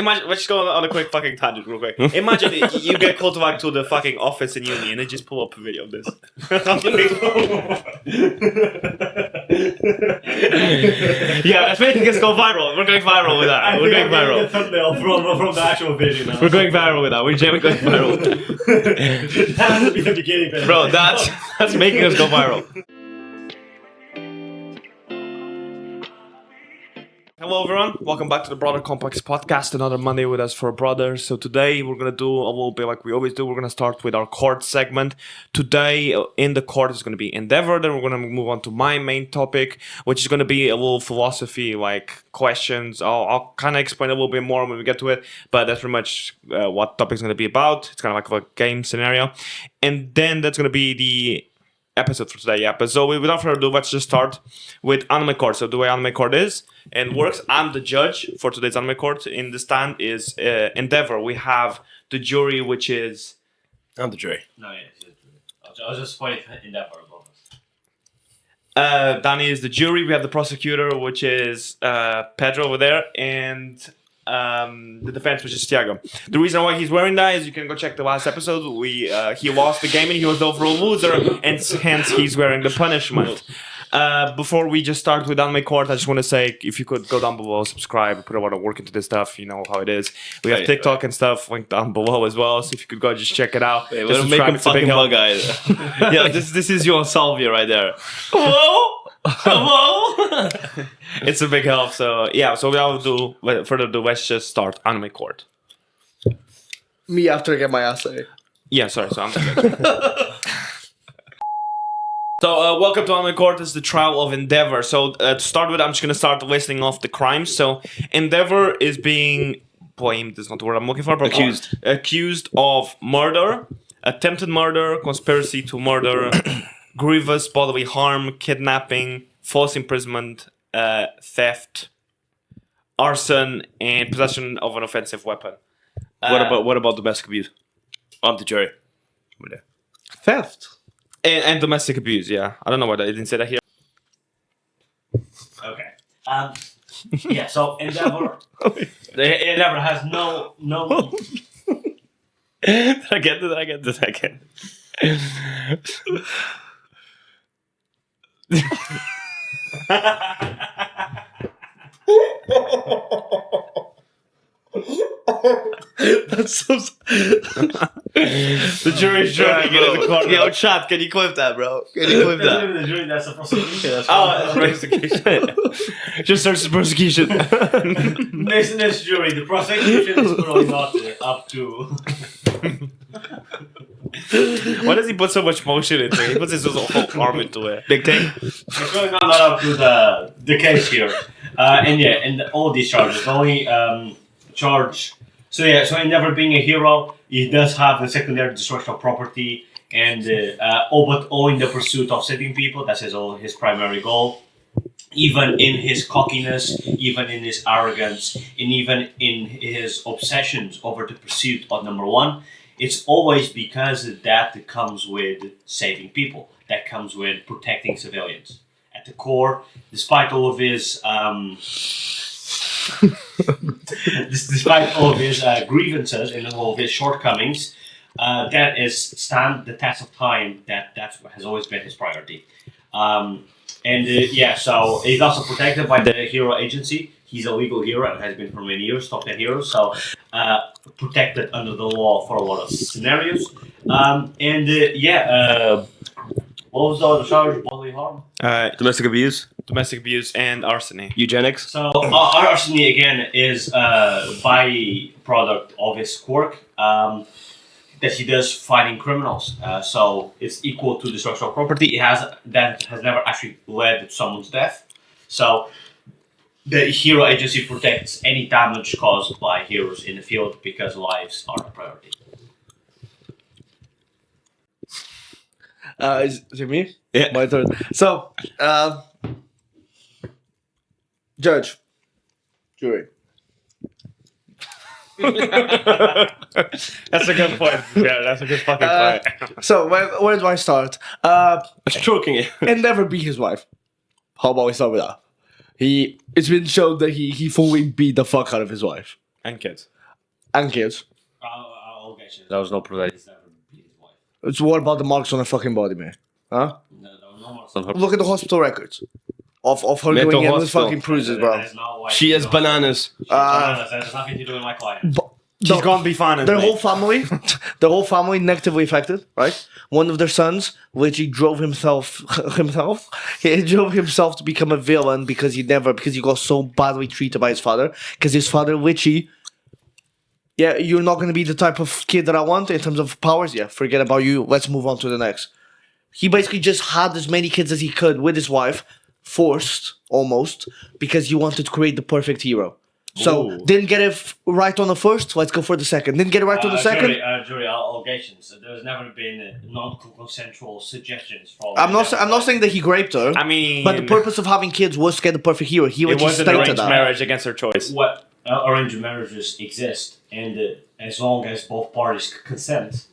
Imagine, let's just go on a quick fucking tangent real quick. Imagine you get called to the fucking office in uni and they just pull up a video of this. Yeah, let's make this go viral. We're going viral with that. We're going viral. The thumbnail from the actual video now. We're going viral with that. We're going viral. That has to be the beginning bit. Bro, that's making us go viral. Hello everyone, welcome back to the Brother Complex podcast. Another Monday with us for brothers. So today we're gonna do a little bit like we always do. We're gonna start with our court segment. Today in the court is gonna be Endeavour. Then we're gonna move on to my main topic, which is gonna be a little philosophy like questions. I'll kind of explain a little bit more when we get to it, but that's pretty much what the topic is gonna be about. It's kind of like a game scenario, and then that's gonna be the episode for today. Yeah, but so without further ado, let's just start with anime court. So the way anime court is and works, I'm the judge for today's anime court. In the stand is Endeavour. We have the jury, which is I'm the jury. No, yeah, I was just pointing Endeavour above us. Danny is the jury. We have the prosecutor, which is Pedro over there, and the defense, which is Thiago. The reason why he's wearing that is you can go check the last episode. He lost the game and he was the overall loser, and hence he's wearing the punishment. Before we just start with anime court, I just want to say if you could go down below, subscribe, put a lot of work into this stuff. You know how it is. We have TikTok and stuff linked down below as well. So if you could go just check it out. Hey, just we'll make him it's a big fucking help. bug eyed. Yeah, this is your salvia right there. Hello. Hello. It's a big help. So yeah. So without further ado, let's just start anime court. Me after I get my essay. Yeah, sorry. So I'm So welcome to Anime Court. This is the trial of Endeavour. So to start with, I'm just going to start listing off the crimes. So Endeavour is being blamed, is not the word I'm looking for, but accused of murder, attempted murder, conspiracy to murder, grievous bodily harm, kidnapping, false imprisonment, theft, arson, and possession of an offensive weapon. What about domestic abuse? I'm the jury. Theft. And domestic abuse, yeah. I don't know why I didn't say that here. Okay. Yeah. So Endeavour has no. Did I get this again? That's so. The jury's trying to get in the corner. Yo, chat, can you clip that, bro? Can you clip That's that? not even the jury. That's the prosecution. That's Oh, that's persecution. Just search the persecution. This jury, the prosecution is probably not up to. Why does he put so much motion into it? He puts his whole arm into it. Big thing. It's probably not up to the case here. And all these charges, the only charge. So Endeavour being a hero, he does have the secondary destruction of property, and but all in the pursuit of saving people. That's his primary goal. Even in his cockiness, even in his arrogance, and even in his obsessions over the pursuit of number one, it's always because that comes with saving people. That comes with protecting civilians. At the core, despite all of his grievances and all of his shortcomings, that stand the test of time. That has always been his priority. So he's also protected by the hero agency. He's a legal hero and has been for many years, top 10 heroes. So protected under the law for a lot of scenarios. What was the other charge? Bodily harm. Domestic abuse? Domestic abuse and arson. Eugenics? So arson again is byproduct of his quirk that he does fighting criminals. So it's equal to destruction of property. That has never actually led to someone's death. So the hero agency protects any damage caused by heroes in the field because lives are a priority. Is it me? Yeah. My turn. So, judge, jury. That's a good point. Yeah, that's a good fucking point. So, where do I start? Stroking it. And never beat his wife. How about we start with that? It's been shown that he fully beat the fuck out of his wife. And kids. and kids. I'll get you. That was no provided. He's never beat his wife. It's what about the marks on her fucking body, man? Huh? No more. On her- Look at the hospital records of her Mental going in with hospital. fucking bruises, bro. That is not why She has bananas. That has nothing to do with my client. She's gonna be fine. Their whole family, their whole family negatively affected, right? One of their sons, which he drove himself, he drove himself to become a villain because he got so badly treated by his father. Because his father, Richie, yeah, you're not going to be the type of kid that I want in terms of powers. Yeah, forget about you. Let's move on to the next. He basically just had as many kids as he could with his wife, forced almost, because he wanted to create the perfect hero. So, Ooh. didn't get it right on the first, let's go for the second. Didn't get it right on the second. Jury allegations. There's never been non-consensual suggestions from. I'm not saying that he raped her. I mean, But the purpose of having kids was to get the perfect hero. He it actually was an stated arranged that. marriage against her choice. What arranged marriages exist, and as long as both parties consent,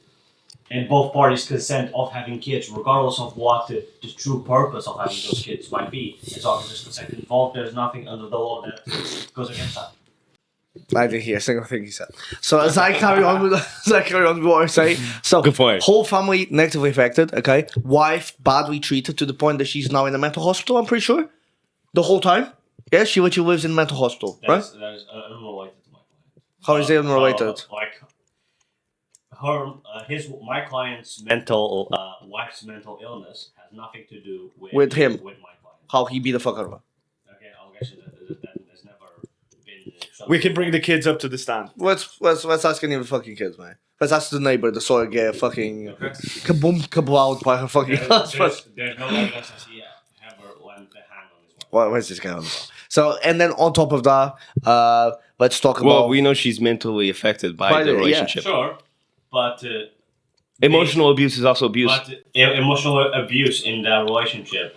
of having kids, regardless of what the true purpose of having those kids might be, as long as there's consent involved, there's nothing under the law that goes against that. I didn't hear a single thing he said. So as I carry on with what I say, so Good point. whole family negatively affected. Okay, wife badly treated to the point that she's now in a mental hospital. I'm pretty sure the whole time. Yeah, she literally lives in a mental hospital, right? That is unrelated to my client. How is it unrelated? My client's mental wife's mental illness has nothing to do With him. With my client. How he beat the fuck out of her. Okay, I'll get you that has never been. We can bring the kids up to the stand. Let's ask any of the fucking kids, man. Let's ask the neighbor that saw her get fucking Okay. kaboom kablout by her fucking husband. There's no evidence that he ever went the hand on his wife. Where's this guy on? So, and then on top of that, let's talk Well, about. we know she's mentally affected by By the the- yeah. relationship. Sure, but Emotional abuse is also abuse. But emotional abuse in that relationship,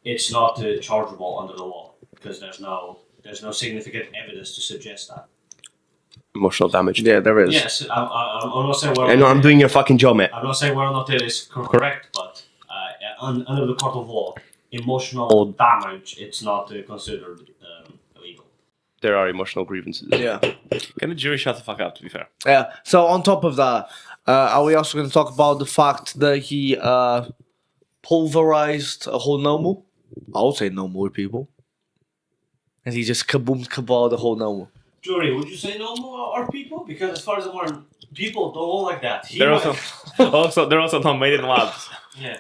it's not chargeable under the law because there's no significant evidence to suggest that. Emotional damage. Yeah, there is. Yes, I'm not saying I know I'm doing your fucking job, mate. I'm not saying whether or not it is correct, but under the court of law, emotional damage it's not considered illegal. There are emotional grievances. Yeah. Can the jury shut the fuck up? To be fair. Yeah. So on top of that, are we also going to talk about the fact that he pulverized a whole nomu? I would say no more people. And he just kaboom kabal the whole nomu. Jury, would you say no more are people? Because as far as I'm aware, people don't look like that. They're they're also not made in labs. Yeah.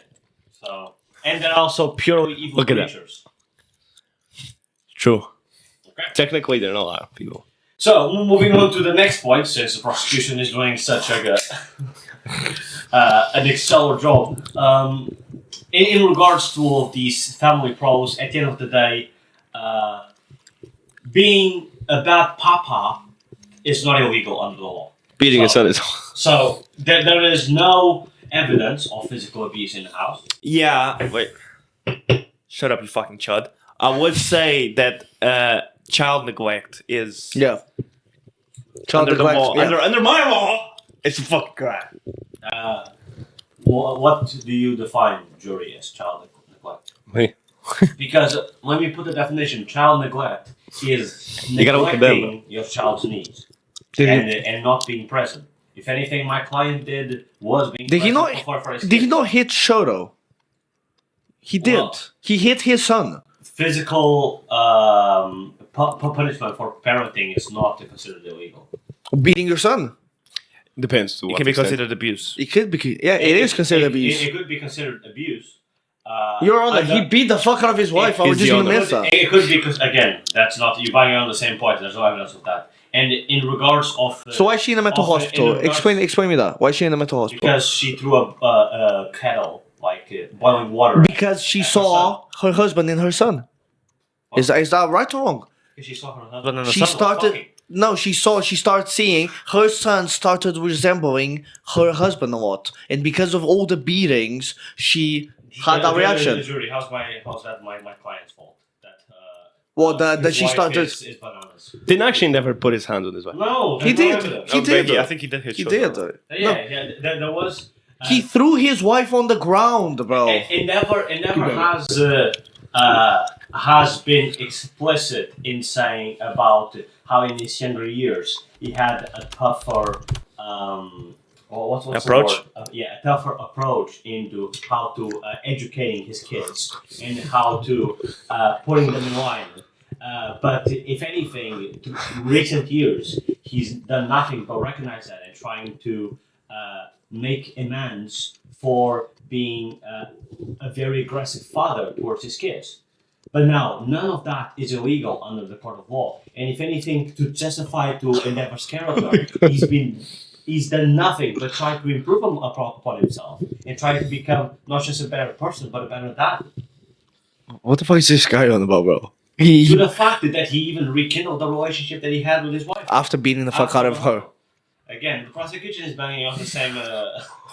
So, and they're also purely evil Look at that. creatures. True. Okay. Technically, there are not a lot of people. So, moving on to the next point, since the prosecution is doing such an stellar job. In regards to all of these family pros, at the end of the day, being a bad papa is not illegal under the law. Beating a son is. So, there is no evidence of physical abuse in the house. Yeah. Wait. Shut up, you fucking chud. I would say that child neglect is Yeah. Child under the neglect, law. yeah. Under my law, it's a fucking crime. What do you define, jury, as child neglect? Hey. Because when we put the definition, child neglect is You gotta look at them. neglecting your child's needs Did and not being present. If anything, my client was being Did he present not? for his Did he kids. not hit Shoto? He did. Well- He hit his son. Physical punishment for parenting is not considered illegal. Beating your son. Depends to It what can be extent. considered abuse. It could be. Yeah, it is considered abuse. It could be considered abuse. Your Honor, he beat the fuck out of his wife. I was He's just the gonna Honor. miss that. It could be because again, that's not you buying on the same point. There's no evidence of that. And in regards of So why is she in a mental of- hospital? in regards- Explain me that. Why is she in a mental hospital? because she threw a kettle like boiling water. Because she saw her husband and her son. Is that right or wrong? She saw her husband and the She son started. fucking. No, she started seeing her son started resembling her husband a lot, and because of all the beatings, she had that reaction. Jury, how's that my client's fault? That Well, that his she wife started. is bananas. Didn't actually never put his hands on his wife. No, He there's no did. evidence. He did. Maybe, I think he did hit He children. did. Yeah, No. there was. He threw his wife on the ground, bro. Endeavour Keep going. has has been explicit in saying about how in his younger years he had a tougher what's Approach? the word? A tougher approach into how to educating his kids and how to putting them in line. But if anything, to recent years, he's done nothing but recognize that and trying to make amends for being a very aggressive father towards his kids. But now, none of that is illegal under the court of law. And if anything, to justify to Endeavour's character, he's done nothing but try to improve upon himself and try to become not just a better person, but a better dad. What the fuck is this guy on about, bro? To the fact that he even rekindled the relationship that he had with his wife. After beating the fuck out of her. Again, the prosecution is banging off the same.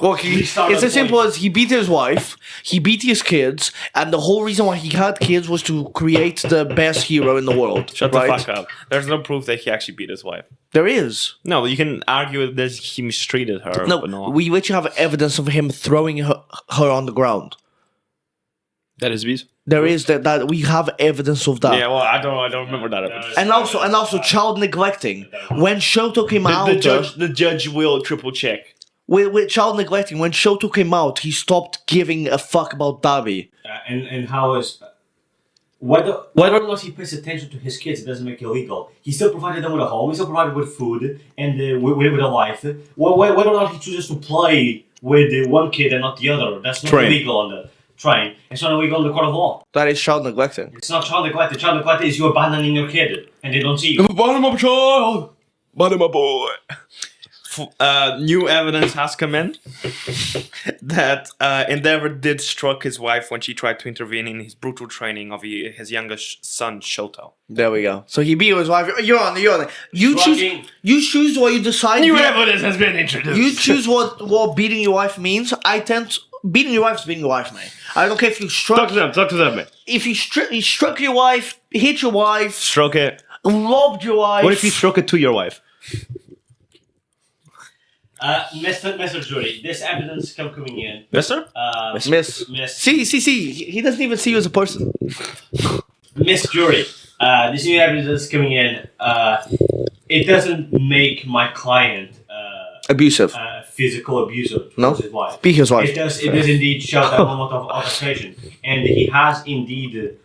Look, it's as simple as he beat his wife, he beat his kids, and the whole reason why he had kids was to create the best hero in the world. Shut right? the fuck up. There's no proof that he actually beat his wife. There is. No, you can argue that he mistreated her. No, but no. we literally have evidence of him throwing her on the ground. That is bees. There is that we have evidence of that. Yeah, well, I don't remember that. And also child neglecting. When Shoto came out, The judge will triple check. with child neglecting, when Shoto came out, he stopped giving a fuck about Dabi. And how is whether or not he pays attention to his kids, it doesn't make it illegal. He still provided them with a home. He still provided with food and with a life. Whether or not he chooses to play with one kid and not the other, that's not illegal on the train. It's not illegal in the court of law. That is child neglecting. It's not child neglect. Child neglect is you abandoning your kid and they don't see you. Bottom up, child. Bottom up, boy. New evidence has come in that Endeavour did struck his wife when she tried to intervene in his brutal training of his youngest son, Shoto. There we go. So he beat his wife. You're on. You choose what you decide. New evidence has been introduced. You choose what beating your wife means. Beating your wife is beating your wife, man. I don't care if you struck. Talk to them, man. If you struck your wife, hit your wife, Stroke it. robbed your wife. What if you struck it to your wife? Mr. Jury, this evidence coming in. Mister? Miss? See. He doesn't even see you as a person. Miss Jury, this new evidence coming in, it doesn't make my client Abusive. Physical abuser towards No? his wife. Beat his wife. It does indeed show that moment of frustration, and he has indeed.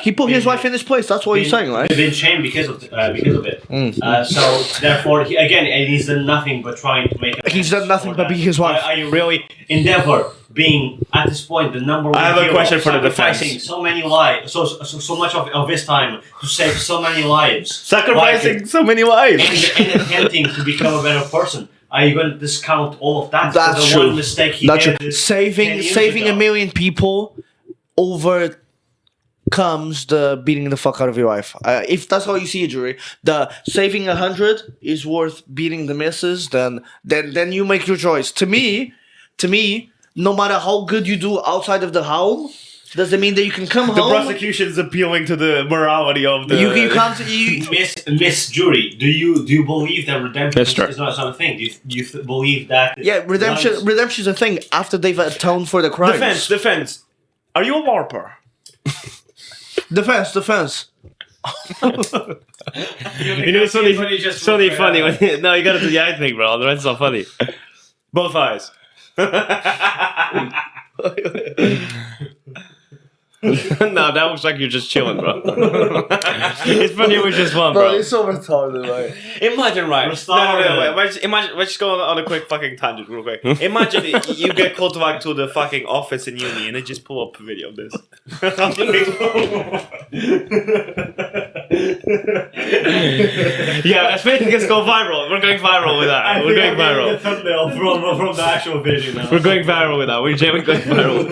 He put his wife in his place. That's what you're saying, right? Been shamed because of it. So therefore, he's done nothing but trying to make. He's done nothing but beat his wife. Are you really Endeavour being at this point the number one? I have a hero, question for the defense. sacrificing so many lives, so much of his time to save so many lives, Sacrificing so many lives. and attempting to become a better person. Are you going to discount all of that? That's for the true. One mistake he That's made true. 10 Saving years a ago? million people over comes the beating the fuck out of your wife. If that's how you see it, Jury, the saving 100 is worth beating the missus, then you make your choice. To me, no matter how good you do outside of the home, doesn't mean that you can come The home. prosecution is appealing to the morality of the. You can't. You, Miss Jury, do you believe that redemption Mister. is not a thing? Do you believe that? yeah, redemption is a thing after they've atoned for the crimes. Defense. Are you a LARPer? Defense. You know, it's only funny when no, you gotta do the eye thing, bro. The rest is not funny. Both eyes. No, that looks like you're just chilling, bro. It's funny it was just fun, bro. it's so retarded, right? Imagine, right? Restart No, wait. Imagine, let's just go on a quick fucking tangent real quick. Imagine you get called back to the fucking office in uni and they just pull up a video of this. Yeah, let's make this go viral. We're going viral with that. We're going viral. The thumbnail from the actual video now. We're going viral with that. We're genuinely going viral.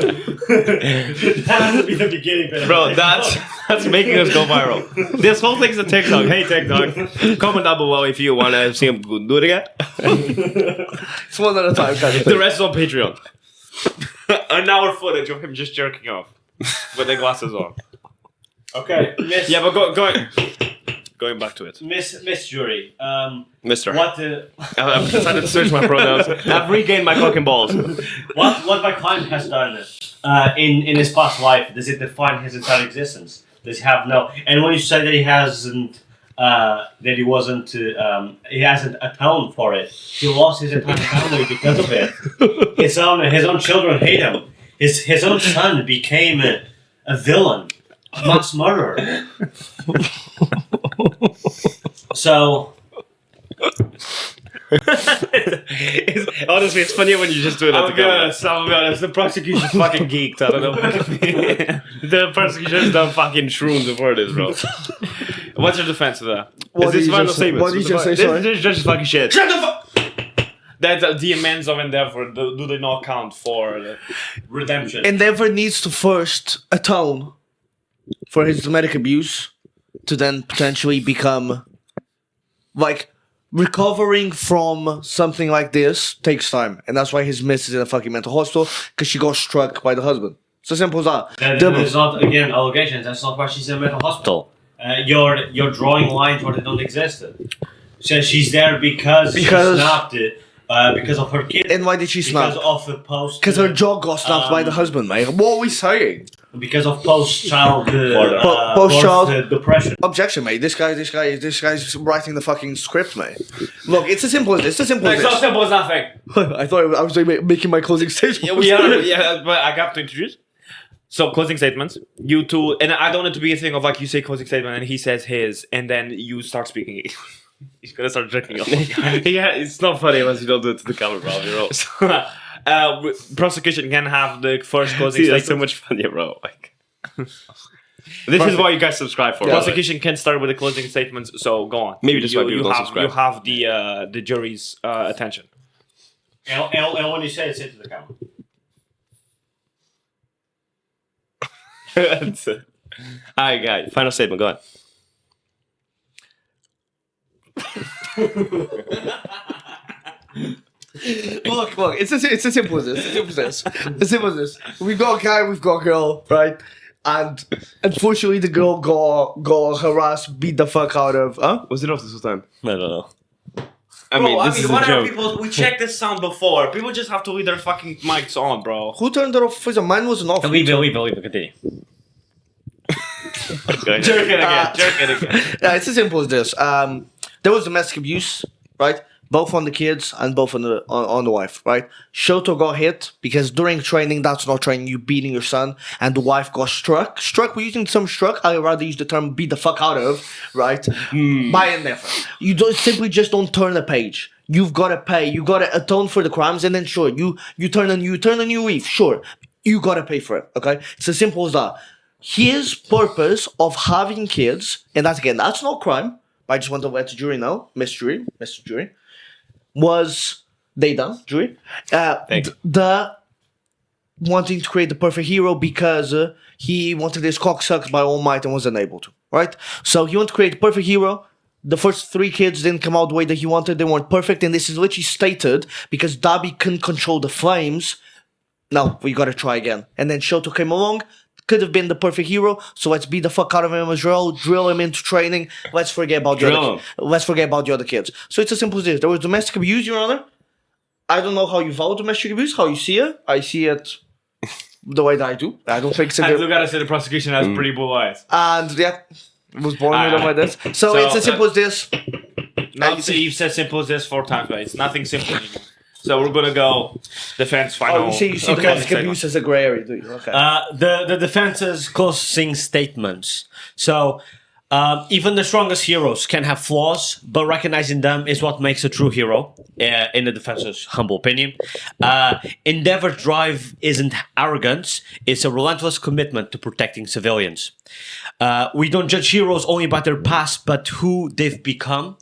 That has to be the beginning, Bro, that's making us go viral. This whole thing's a TikTok. Hey, TikTok. Comment down below if you want to see him do it again. It's one at a time, kind of The thing. rest is on Patreon. An hour footage of him just jerking off with the glasses on. Okay, Miss. Yeah, but going back to it. Miss Jury. Mister. What I've decided to switch my pronouns. I've regained my fucking balls. what my client has done in his past life, does it define his entire existence? Does he have no? And when you say that he hasn't, that he wasn't, he hasn't atoned for it. He lost his entire family because of it. His own children hate him. His own son became a villain, mass murderer. So. Honestly, it's funnier when you just do it at the camera. I'll be honest. The prosecution's fucking geeked. I don't know. The prosecution's done fucking shrooms before this, bro. What's your defense of that? What Is did this you final just say? statements? What did you just say? Sorry. This is just fucking shit. Shut the fuck. That the amends of Endeavour, do they not count for redemption? Endeavour needs to first atone for his domestic abuse to then potentially become like recovering from something like this takes time, and that's why his miss is in a fucking mental hospital because she got struck by the husband. So simple as that. That is not again allegations. That's not why she's in a mental hospital. You're drawing lines where they don't exist. So she's there because she snapped it. Because of her kid. And why did she snap? Because of the post. Because her jaw got snapped by the husband, mate. What are we saying? Because of post-child post-child depression. Objection, mate. This guy's writing the fucking script, mate. Look, it's as simple as this. It's as simple as It's not this. simple as nothing. I thought I was making my closing statement. But I got to introduce. So closing statements. You two, and I don't want it to be a thing of like you say closing statement and he says his, and then you start speaking. He's gonna start drinking. Yeah, it's not funny unless you don't do it to the camera, bro. You're all. Prosecution can have the first closing See, statement. that's so much funnier, bro. Like, this is why you guys subscribe for. Prosecution can start with the closing statements. So go on. Maybe just why people don't subscribe. You have the jury's attention. And when you say it to the camera. Alright, guys. Final statement. Go on. Look, it's as simple as this. As simple as this. We've got a guy, we've got a girl, right? And unfortunately, the girl got harassed, beat the fuck out of. Huh? Was it off this whole time? I don't know. This is a joke. People? We checked this sound before. People just have to leave their fucking mics on, bro. Who turned it off? Mine wasn't off. Leave it. Continue. Jerk it again. Yeah, it's as simple as this. There was domestic abuse, right? Both on the kids and both on the wife, right? Shoto got hit because during training, that's not training, you beating your son, and the wife got struck. We're using the term struck, I'd rather use the term beat the fuck out of, right? By Endeavour. You don't just don't turn a page. You've got to pay, you got to atone for the crimes, and then sure, you turn a new leaf, sure. You got to pay for it, okay? It's as simple as that. His purpose of having kids, and that's not crime. I just want to let the jury know, Mr. Jury, was they done, jury? The wanting to create the perfect hero because he wanted his cock sucked by all might and was unable to, right? So he wanted to create the perfect hero. The first 3 kids didn't come out the way that he wanted. They weren't perfect, and this is literally stated because Dabi couldn't control the flames. No, we gotta try again. And then Shoto came along. Could have been the perfect hero, so let's beat the fuck out of him as well, drill him into training. Let's forget about the other kids. So it's as simple as this. There was domestic abuse, Your Honor. I don't know how you follow domestic abuse, how you see it. I see it the way that I do. I don't think so. I gotta say the prosecution has pretty blue eyes. And yeah, was born with them like this. So it's as simple as this. You've said simple as this 4 times, but it's nothing simple anymore. So we're gonna go defense final. Oh, you see domestic abuse as a grey area, do you? Okay. The defense's closing statements. So, even the strongest heroes can have flaws, but recognizing them is what makes a true hero, in the defense's humble opinion. Endeavour's drive isn't arrogance, it's a relentless commitment to protecting civilians. We don't judge heroes only by their past, but who they've become.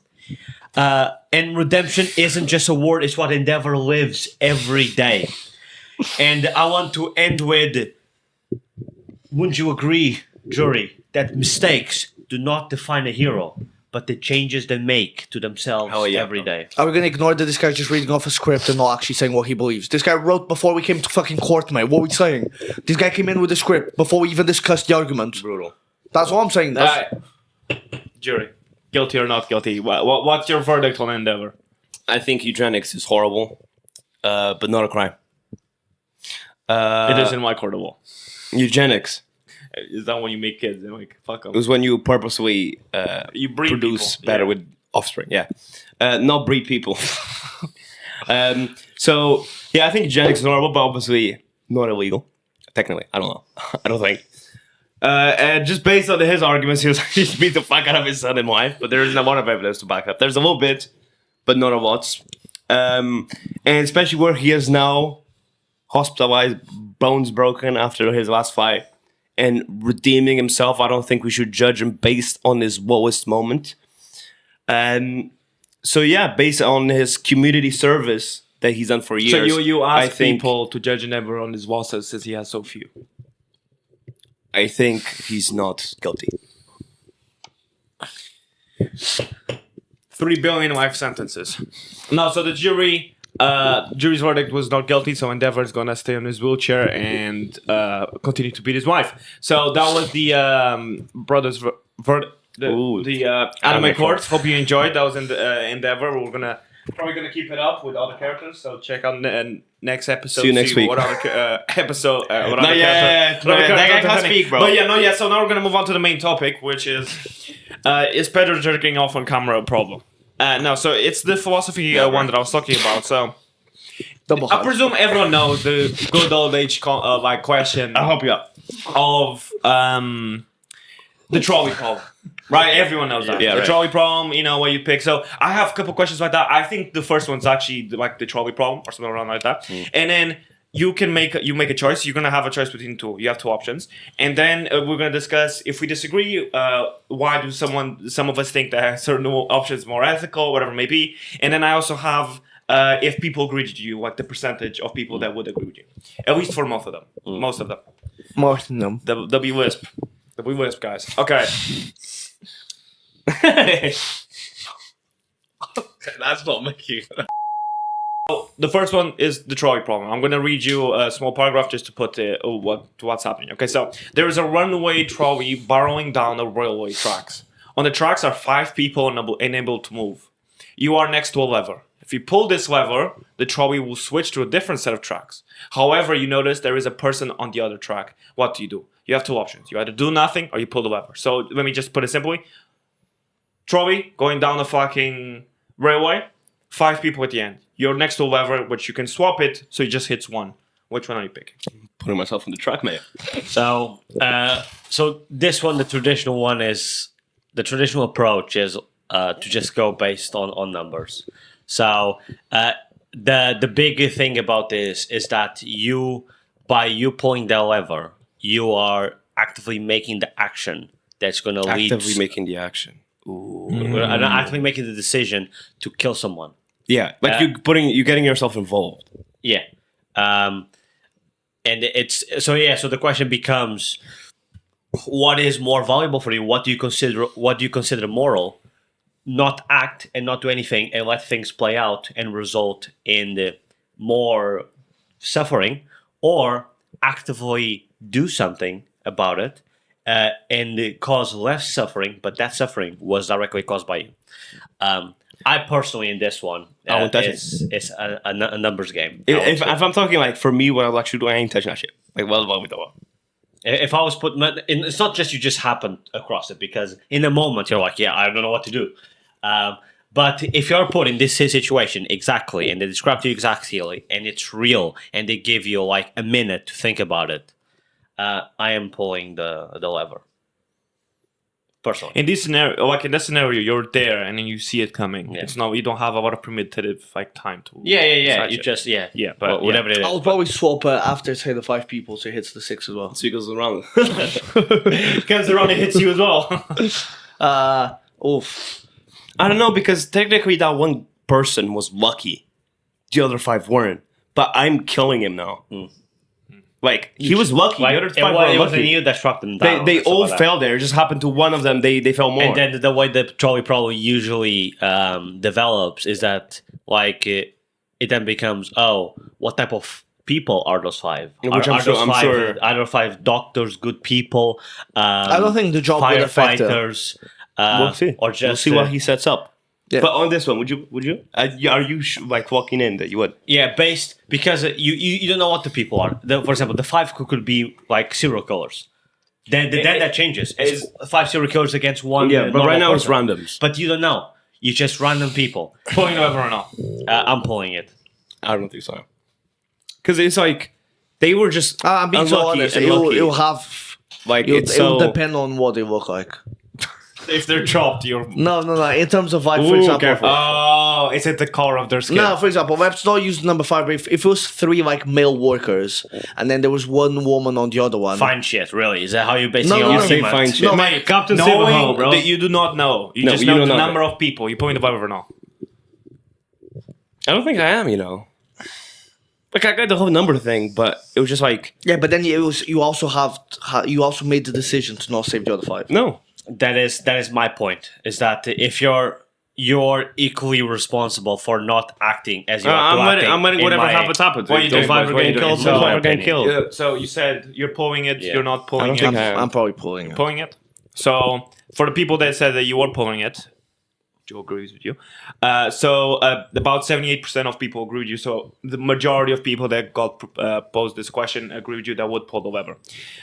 And redemption isn't just a word, it's what Endeavour lives every day. And I want to end with, wouldn't you agree, jury, that mistakes do not define a hero, but the changes they make to themselves every day? Are we going to ignore that this guy's just reading off a script and not actually saying what he believes? This guy wrote before we came to fucking court, mate. What are we saying? This guy came in with a script before we even discussed the argument. Brutal. That's all I'm saying. Jury. Guilty or not guilty? What's your verdict on Endeavour? I think eugenics is horrible, but not a crime. It is in my court of law. Eugenics. Is that when you make kids and like fuck them? It was when you purposely You breed produce people. better Yeah. with offspring. Yeah, not breed people. So yeah, I think genetics is normal, but obviously not illegal. Technically, I don't know. I don't think. And just based on his arguments, he was like, he beat the fuck out of his son and wife, but there is not a lot of evidence to back up. There's a little bit, but not a lot. And especially where he is now, hospitalized, bones broken after his last fight, and redeeming himself. I don't think we should judge him based on his lowest moment. So yeah, based on his community service that he's done for years. So you I ask think, people to judge Endeavour on his losses since he has so few. I think he's not guilty. 3 billion life sentences. No, so the jury's verdict was not guilty, so Endeavour is gonna stay on his wheelchair and continue to beat his wife. So that was the brothers verdict. The anime court. Hope you enjoyed. That was in the Endeavour. We're probably gonna keep it up with other characters. So check out next episode. See you next week. What other episode? What Not other yet. character- what other That guy characters can't are speak, bro. But yeah, no, yeah. So now we're gonna move on to the main topic, which is Pedro jerking off on camera a problem? No, so it's the philosophy one that I was talking about. So Double I hard. presume everyone knows the good old age like question I'll help you out. of the trolley problem. Right, everyone knows that. Yeah, The right. trolley problem, what you pick. So I have a couple questions like that. I think the first one's actually like the trolley problem or something around like that. And then you make a choice. You're gonna have a choice between two. You have two options, and then we're gonna discuss if we disagree. Why do some of us think that certain options more ethical, whatever it may be. And then I also have if people agree with you, like the percentage of people that would agree with you. At least for most of them. Most of them. Most of them. The WISP. The WISP guys. Okay. That's not making. The first one is the trolley problem. I'm going to read you a small paragraph just to put what's happening. Okay, so there is a runaway trolley barreling down the railway tracks. On the tracks are 5 people unable to move. You are next to a lever. If you pull this lever, the trolley will switch to a different set of tracks. However, you notice there is a person on the other track. What do? You have 2 options. You either do nothing or you pull the lever. So let me just put it simply. Trolley going down the fucking railway, 5 people at the end. You're next to a lever, which you can swap it, so it just hits one. Which one are you picking? Putting myself on the track, mate. So, so this one, the traditional approach is to just go based on numbers. So, the big thing about this is that by you pulling the lever, you are actively making the action that's going to lead. Actively making the action. Ooh. Actively making the decision to kill someone. Yeah, like you're getting yourself involved. Yeah. And it's so the question becomes, what is more valuable for you? What do you consider moral? Not act and not do anything and let things play out and result in the more suffering, or actively do something about it and cause less suffering, but that suffering was directly caused by you. I personally, in this one, I won't touch it. It's a numbers game. If I'm talking like for me, what I'll actually do, I ain't touching that shit. Like, well, with the one. If I was put, it's not just you just happened across it, because in the moment you're like, yeah, I don't know what to do. But if you're put in this situation exactly, and they describe to you exactly, and it's real, and they give you like a minute to think about it, I am pulling the lever. Personally. In this scenario, you're there and then you see it coming. Yeah. It's not, you don't have a lot of primitive like time to. Yeah. decide You it. just but whatever it is. I'll probably swap after, say, the 5 people, so it hits the 6 as well. So he goes around. Comes around and hits you as well. Oof. I don't know, because technically that one person was lucky. The other 5 weren't. But I'm killing him now. Like, he was lucky. Like, the other 5 it were wasn't lucky. you that struck them down. They or something all like that. fell there. It just happened to one of them. They fell more. And then the way the trolley problem usually develops is that like it then becomes, oh, what type of people are those 5? Which are I'm sure- those I'm 5 sure- Are those 5 doctors good people? I don't think the job would affect them. firefighters. We'll see. Or just we'll see what he sets up. Yeah. But on this one, would you? Are you like walking in that you would? Yeah, based because you don't know what the people are. For example, the 5 could be like serial killers. Then that changes. It's 5 serial killers against one. Yeah, but right normal now it's person. randoms. But you don't know. You just random people. Pulling the lever or not? I'm pulling it. I don't think so. Because it's like they were just I'm being so unlucky honest. and It'll, lucky. it'll have. Like It'll, it's it'll so. depend on what they look like. If they're chopped, you're. No. In terms of like, for Ooh, example. careful. Oh, is it the color of their skin? No, for example, let's not use number 5. But if it was 3 like male workers, and then there was 1 woman on the other one. Fine shit, really. Is that how you basically No, no, your no. Say argument? fine shit. No, Mate, Captain knowing Silverhole, bro. that you do not know. You No, just you know don't the know number of people. You're pulling the lever or not? I don't think I am. Like I got the whole number thing, but it was just like Yeah, but then you also made the decision to not save the other 5. no. That is my point. Is that if you're equally responsible for not acting as you are I'm letting whatever happens. What you Those doing? five are What you getting doing? killed. So, Those my 5 are getting opinion. killed. Yeah, so you said you're pulling it. Yeah. You're not pulling don't it. think I am. I'm probably pulling it. Pulling it. So for the people that said that you were pulling it, Joe agrees with you. About 78% of people agree with you. So the majority of people that got posed this question agree with you that would pull the lever.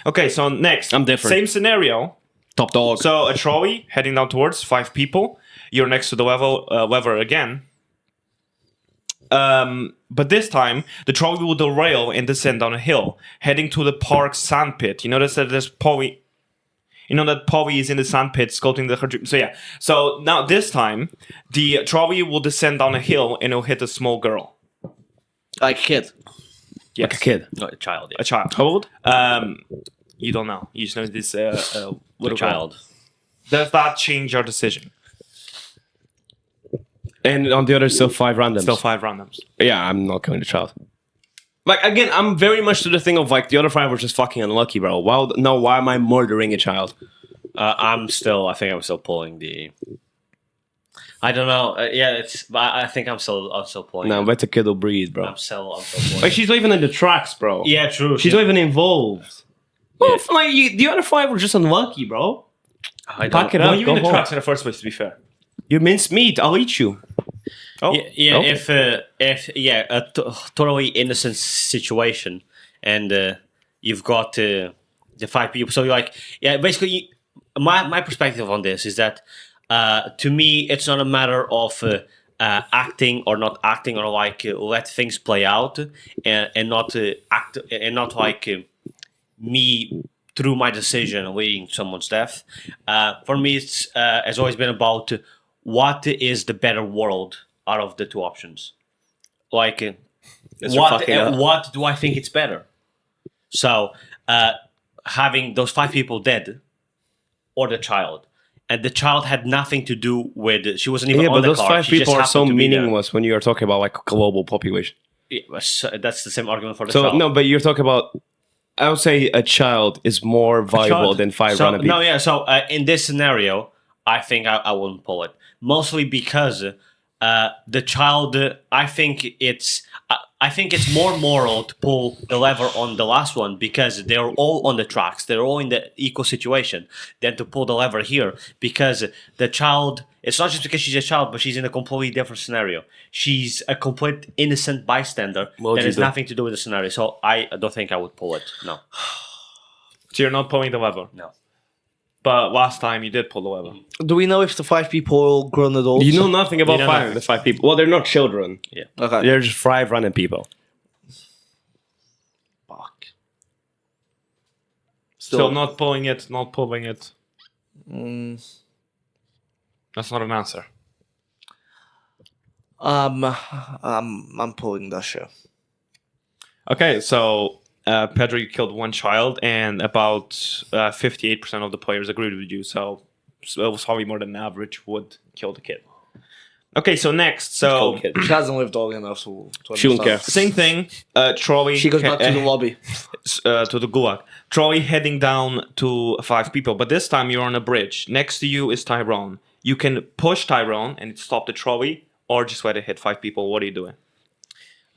Okay, so next. I'm different. Same scenario. Top dog. So a trolley heading down towards 5 people. You're next to the lever again. But this time, the trolley will derail and descend down a hill, heading to the park's sandpit. You notice that there's Polly. You know that Polly is in the sandpit sculpting the her dream. So yeah. So now this time, the trolley will descend down a hill and it'll hit a small girl. Like kid. Yes. Like a kid. No, a child. Yeah. A child. How old? You don't know. You just know this A little child. girl. Does that change your decision? And on the other, still 5 randoms. Still 5 randoms. Yeah, I'm not going to child. Like again, I'm very much to the thing of like the other 5 were just fucking unlucky, bro. Why am I murdering a child? I think I'm still pulling the. I don't know. I think I'm still pulling. No, it. let the kid will breathe, bro. I'm still pulling. Like she's not even in the tracks, bro. Yeah, true. She's not even involved. Well, like the other 5 were just unlucky, bro. I Pack don't- it Well, up. you Go in the home. tracks in the first place, to be fair. You mince meat. I'll eat you. Oh, Yeah, okay. if a totally innocent situation, and you've got the 5 people. So you're like, yeah, basically, my perspective on this is that to me, it's not a matter of acting or not acting, or like let things play out, and not act, and not like me through my decision leading to someone's death. For me, it's has always been about what is the better world out of the 2 options. Like, what do I think it's better? So, having those 5 people dead, or the child, and the child had nothing to do with. She wasn't even Yeah, on but the those car. 5 She just people are so happened to be there. meaningless when you are talking about like global population. Yeah, that's the same argument for the So child. no, but you're talking about. I would say a child is more valuable than 5 random people. No, yeah. So in this scenario, I think I wouldn't pull it, mostly because the child. I think it's more moral to pull the lever on the last one because they're all on the tracks. They're all in the equal situation than to pull the lever here because the child. It's not just because she's a child, but she's in a completely different scenario. She's a complete innocent bystander What would that you has do? nothing to do with the scenario. So I don't think I would pull it. No, So you're not pulling the lever. no. But last time you did pull the lever. Do we know if the 5 people are all grown adults? You know nothing about You know 5. nothing. The 5 people. Well, they're not children. Okay. They're just 5 random people. Fuck. Still not pulling it, not pulling it. Mm, That's not an answer. I'm pulling that shit. Okay, so Pedro, you killed 1 child, and about 58% of the players agreed with you. So it was probably more than average would kill the kid. Okay, so next, so Kid. She hasn't lived long enough to She won't understand. care. same thing. Trolley. She goes back to the lobby. To the gulag. Trolley heading down to 5 people, but this time you're on a bridge. Next to you is Tyrone. You can push Tyrone and stop the trolley, or just let it hit 5 people. What are you doing?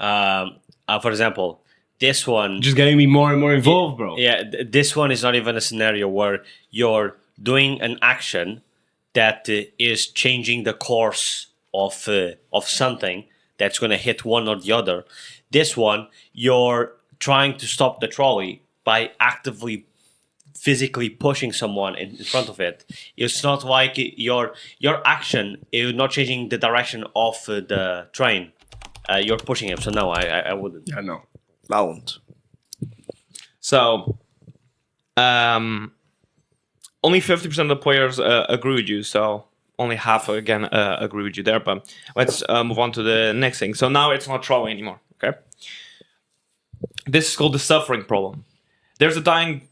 For example, this one. Just getting me more and more involved, bro. Yeah, this one is not even a scenario where you're doing an action that is changing the course of something that's going to hit one or the other. This one, you're trying to stop the trolley by actively physically pushing someone in front of it. It's not like your action is not changing the direction of the train. You're pushing him, so no, I wouldn't. Yeah, no. I won't. So, only 50% of the players agree with you. So only half again agree with you there. But let's move on to the next thing. So now it's not trolley anymore. Okay. This is called the suffering problem. There's a dying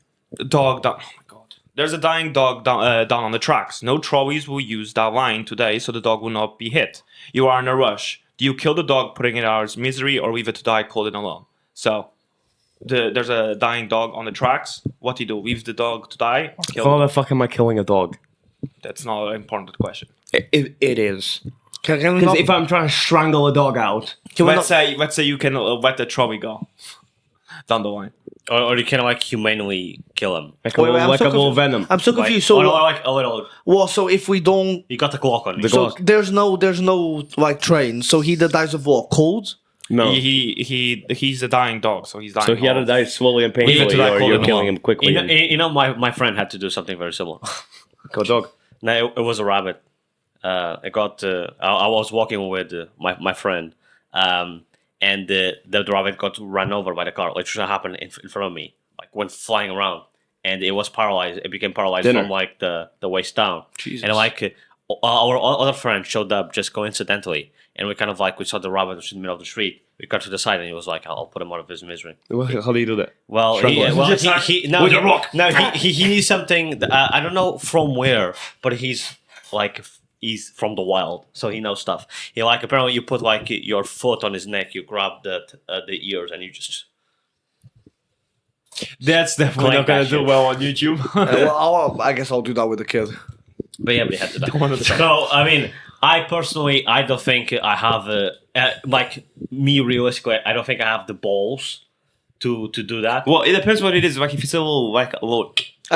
dog down. Oh my god. There's a dying dog down on the tracks. No trolleys will use that line today, so the dog will not be hit. You are in a rush. Do you kill the dog, putting it out of its misery, or leave it to die cold and alone? So, there's a dying dog on the tracks. What do you do? Leave the dog to die? Or kill How it? the fuck am I killing a dog? That's not an important question. It is. Can we Because not, if I'm trying to strangle a dog out, can we Let's not, say you can let the trolley go down the line. Or you can like humanely kill him. like a Wait, little, I'm like so a little confused. venom. I'm so confused. So, or like a little. well, so if we don't, You got the Glock on me. The so Glock. there's no like train. So he that dies of what? Cold? No. He's a dying dog, so he's dying. So he had to of- die slowly and Leave it to painfully, that or cold you're and killing alone. him quickly. My friend had to do something very similar. Go dog. No, it was a rabbit. I was walking with my friend, and the rabbit got run over by the car. Like, it happened in front of me, like went flying around, and it was paralyzed. It became paralyzed Dinner. from like the waist down. Jesus. And like our other friend showed up just coincidentally, and we kind of like we saw the rabbit was in the middle of the street. We cut to the side, and he was like, "I'll put him out of his misery." How do you do that? Well, Strangle him. With a rock. he needs something. I don't know from where, but he's from the wild, so he knows stuff. He like apparently you put like your foot on his neck, you grab the ears, and you just. That's definitely Clank not gonna that do shit. well on YouTube. Well, I guess I'll do that with the kid. But yeah, but he had to die. So I mean, I personally, I don't think I have like me realistically. I don't think I have the balls to do that. Well, it depends what it is. Like if it's a little I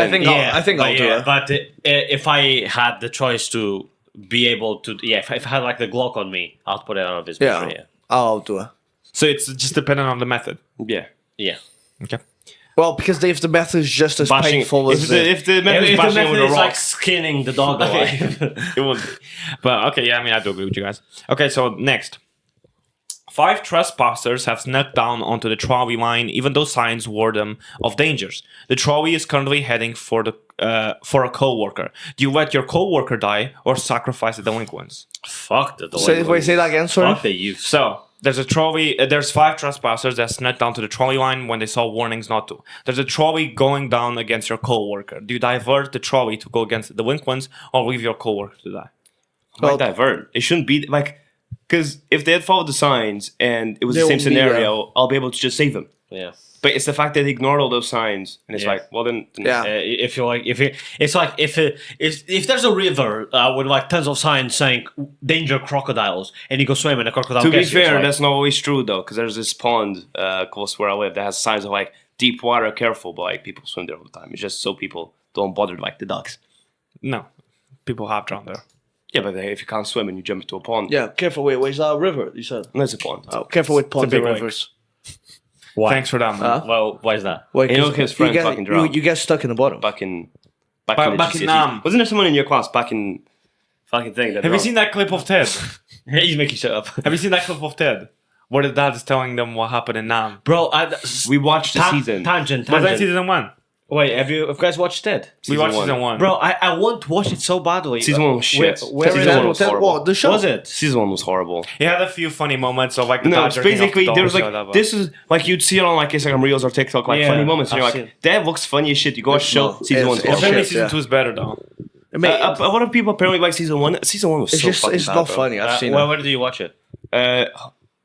think I'll do it. But if I had the choice to be able to, if I had like the Glock on me, I'll put it out of his Yeah, misery. I'll do it. So it's just dependent on the method. Yeah. Yeah. Okay. Well, because if the method is just as Bashing. painful as If the method is If the bashing method with a is rock. like skinning the dog alive. It would be. But okay, yeah, I mean, I do agree with you guys. Okay, so next. 5 trespassers have snuck down onto the trolley line, even though signs warn them of dangers. The trolley is currently heading for a co-worker. Do you let your co-worker die or sacrifice the delinquents? Fuck the say that again, sorry. Fuck the youth. So there's a trolley. There's 5 trespassers that snuck down to the trolley line when they saw warnings not to. There's a trolley going down against your co-worker. Do you divert the trolley to go against the delinquents or leave your co-worker to die? Why divert? It shouldn't be like, because if they had followed the signs and it was the They same won't be, scenario, I'll be able to just save them. Yeah. But it's the fact that they ignored all those signs, and it's Yeah. like, well then, Yeah. If you're like, if there's a river with like tons of signs saying danger crocodiles, and you go swim and a crocodile. To be gets you, it's fair, like- that's not always true though, because there's this pond close where I live that has signs of like deep water, careful, but like people swim there all the time. It's just so people don't bother like the ducks. No. People have drowned there. Yeah, but if you can't swim and you jump into a pond, Yeah, careful. Wait, where's that river? You said. that's a pond. Oh, careful with ponds big and lake. rivers. Why? Thanks for that, man. Well, why is that? Wait, You know 'cause his friend get, fucking drowned. you get stuck in the bottom. Back in Back the in GCSE. Nam. Wasn't there someone in your class back in fucking thing? That Have you drowned? seen that clip of Ted? He's making shit up, Have you seen that clip of Ted? Where the dad is telling them what happened in Nam. bro. We watched the season. Tangent. Was that season 1? Wait, have you guys watched Ted? We watched one. season 1. Bro, I want to watch it so badly. Season 1 was shit. Where Season is one was horrible. What, the show? Was it? Season 1 was horrible. He had a few funny moments of like the No, dad it's jerking off the basically dog there was and like stuff, but- this is like you'd see it on like Instagram Reels or TikTok like Yeah, funny moments, and I've you're like, seen that looks funny as shit. You go watch show. not. Season 1 It's- was it's Apparently horrible. shit, season yeah. 2 is better though. I mean, A lot of people apparently like season 1. Season 1 was it's so just fucking it's bad, not bro. funny. I've seen Where it. did you watch it?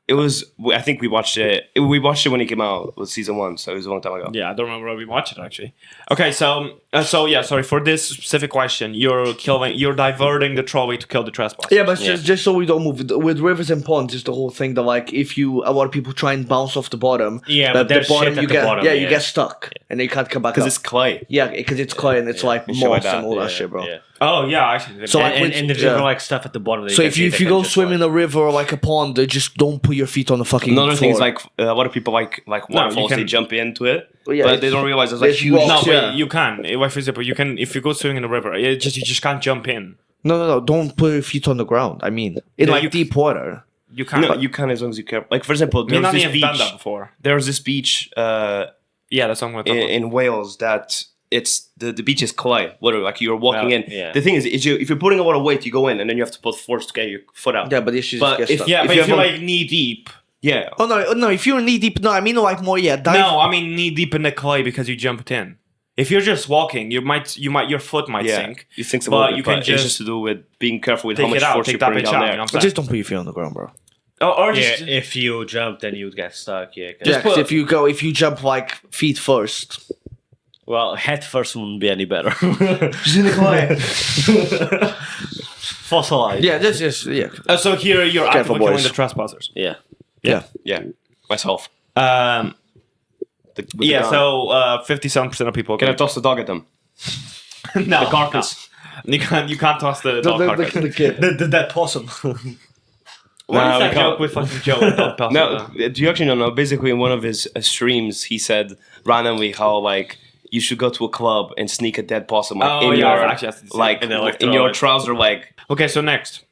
It was. I think we watched it. We watched it when it came out. It was season 1, so it was a long time ago. Yeah, I don't remember when we watched it actually. Okay, so yeah, sorry for this specific question. You're diverting the trolley to kill the trespasser. Yeah, but just so we don't move with rivers and ponds is the whole thing that like if you a lot of people try and bounce off the bottom. Yeah, but there's shit at you the get bottom, you yeah. get stuck and then you can't come back Because up. it's clay. Yeah, because it's clay and it's like And shit like moss and that, all that yeah, shit, bro. yeah. Oh yeah, actually. So, like, And there's yeah. like stuff at the bottom. That So you if can you see if you that can go just, swim like- in a river or like a pond, just don't put your feet on the fucking Another thing is floor. like a lot of people like waterfalls. can- They jump into it, Well, yeah, but they don't realize there's like there's huge. rocks. No, Yeah. but you can. For example, you can if you go swimming in a river. You just can't jump in. No, don't put your feet on the ground. I mean, in Yeah, like you- deep water. You can't. No, you can as long as you care. Like for example, Me there's and this Annie have done that beach. before. There's this beach Yeah, that's something we're talking about. in Wales that it's the beach is clay. Literally, like you're walking Well, in. yeah. The thing is if you're putting a lot of weight, you go in and then you have to put force to get your foot out. Yeah, but the issue is But get if- stuck. Yeah, if but you if you're have a- like knee deep. Yeah. Oh no! If you're knee deep, no, I mean like more. Yeah, dive. No, I mean knee deep in the clay because you jumped in. If you're just walking, your foot might Yeah, sink. you think but about you it, can but it's just just to do with being careful with how take much it out, force take you're that putting bitch down out. there. You know what But I'm saying? just don't put your feet on the ground, bro. Or Yeah, just if you jump, then you'd get stuck. Yeah. 'cause- Yeah, 'cause put- if you jump like feet first. Well, head first wouldn't be any better. Just in the clay. Fossilized. Yeah, just yeah. so here you're Careful, actively killing boys. the trespassers. Yeah. Yeah, myself. Um, With the yeah, gun. so 57% of people Can I agree. toss the dog at them? No, The carcass. no. You can't toss the dog carcass. the kid. The dead possum. What No, is we that can't. joke with fucking Joe? and dog carcass? No, do you actually know? Basically, in one of his streams, he said randomly how like you should go to a club and sneak a dead possum like, Oh, in yeah, your actually, that's the- like and then, like, in throw your it. trouser leg. Okay, so next,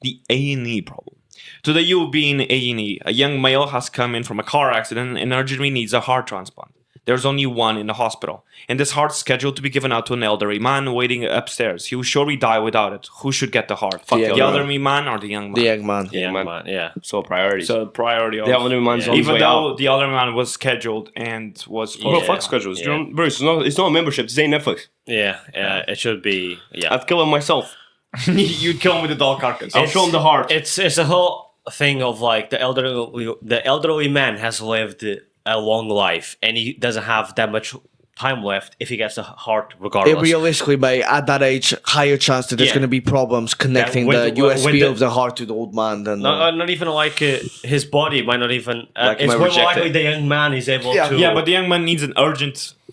the A&E problem. Today you will be in A&E. A young male has come in from a car accident and urgently needs a heart transplant. There's only one in the hospital, and this heart's scheduled to be given out to an elderly man waiting upstairs. He will surely die without it. Who should get the heart? Fuck the the elderly elderly man or the young man? The young man. Yeah, man. man. Yeah. So priorities. So priority of the elderly man's yeah. on his even way though out. the elderly man was scheduled and was supposed Bro, to fuck get- schedules. Yeah. Bruce, it's not a membership. This ain't Netflix. Yeah. It should be. Yeah. I'd kill him myself. You'd kill him with the dog carcass. I'll show him the heart. It's a whole thing of like the elderly man has lived a long life and he doesn't have that much time left if he gets a heart regardless. Realistically, mate, at that age, higher chance that there's Yeah. going to be problems connecting when the the- when USB the- of the heart to the old man. Than Not even like his body might not even. Like, It's might way more reject likely it. the young man is able to. Yeah, but the young man needs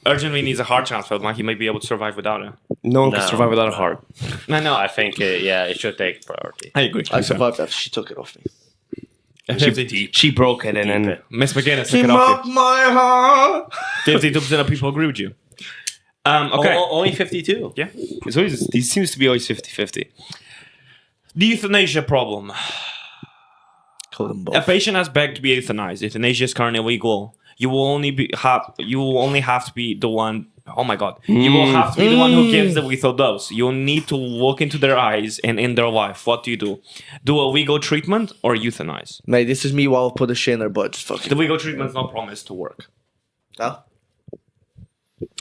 urgently needs a heart transplant. Like he might be able to survive without it. No one can No. survive without a heart. No, I think it should take priority. I agree. I survived that. She took it off me. She broke it and then Miss McGinnis took it off you. my heart. 52% of people agree with you. Okay. Only 52. Yeah. it's always, it seems to be always 50-50. The euthanasia problem. Kill them A both. patient has begged to be euthanized. Euthanasia is currently illegal. You will only have to be the one. Oh my god! You will have to be the one who gives the lethal dose. You'll need to look into their eyes and in their life. What do? Do a legal treatment or euthanize? Mate, this is me while I put a shit in her butt. Just fucking. The legal treatment is not promised to work. Huh?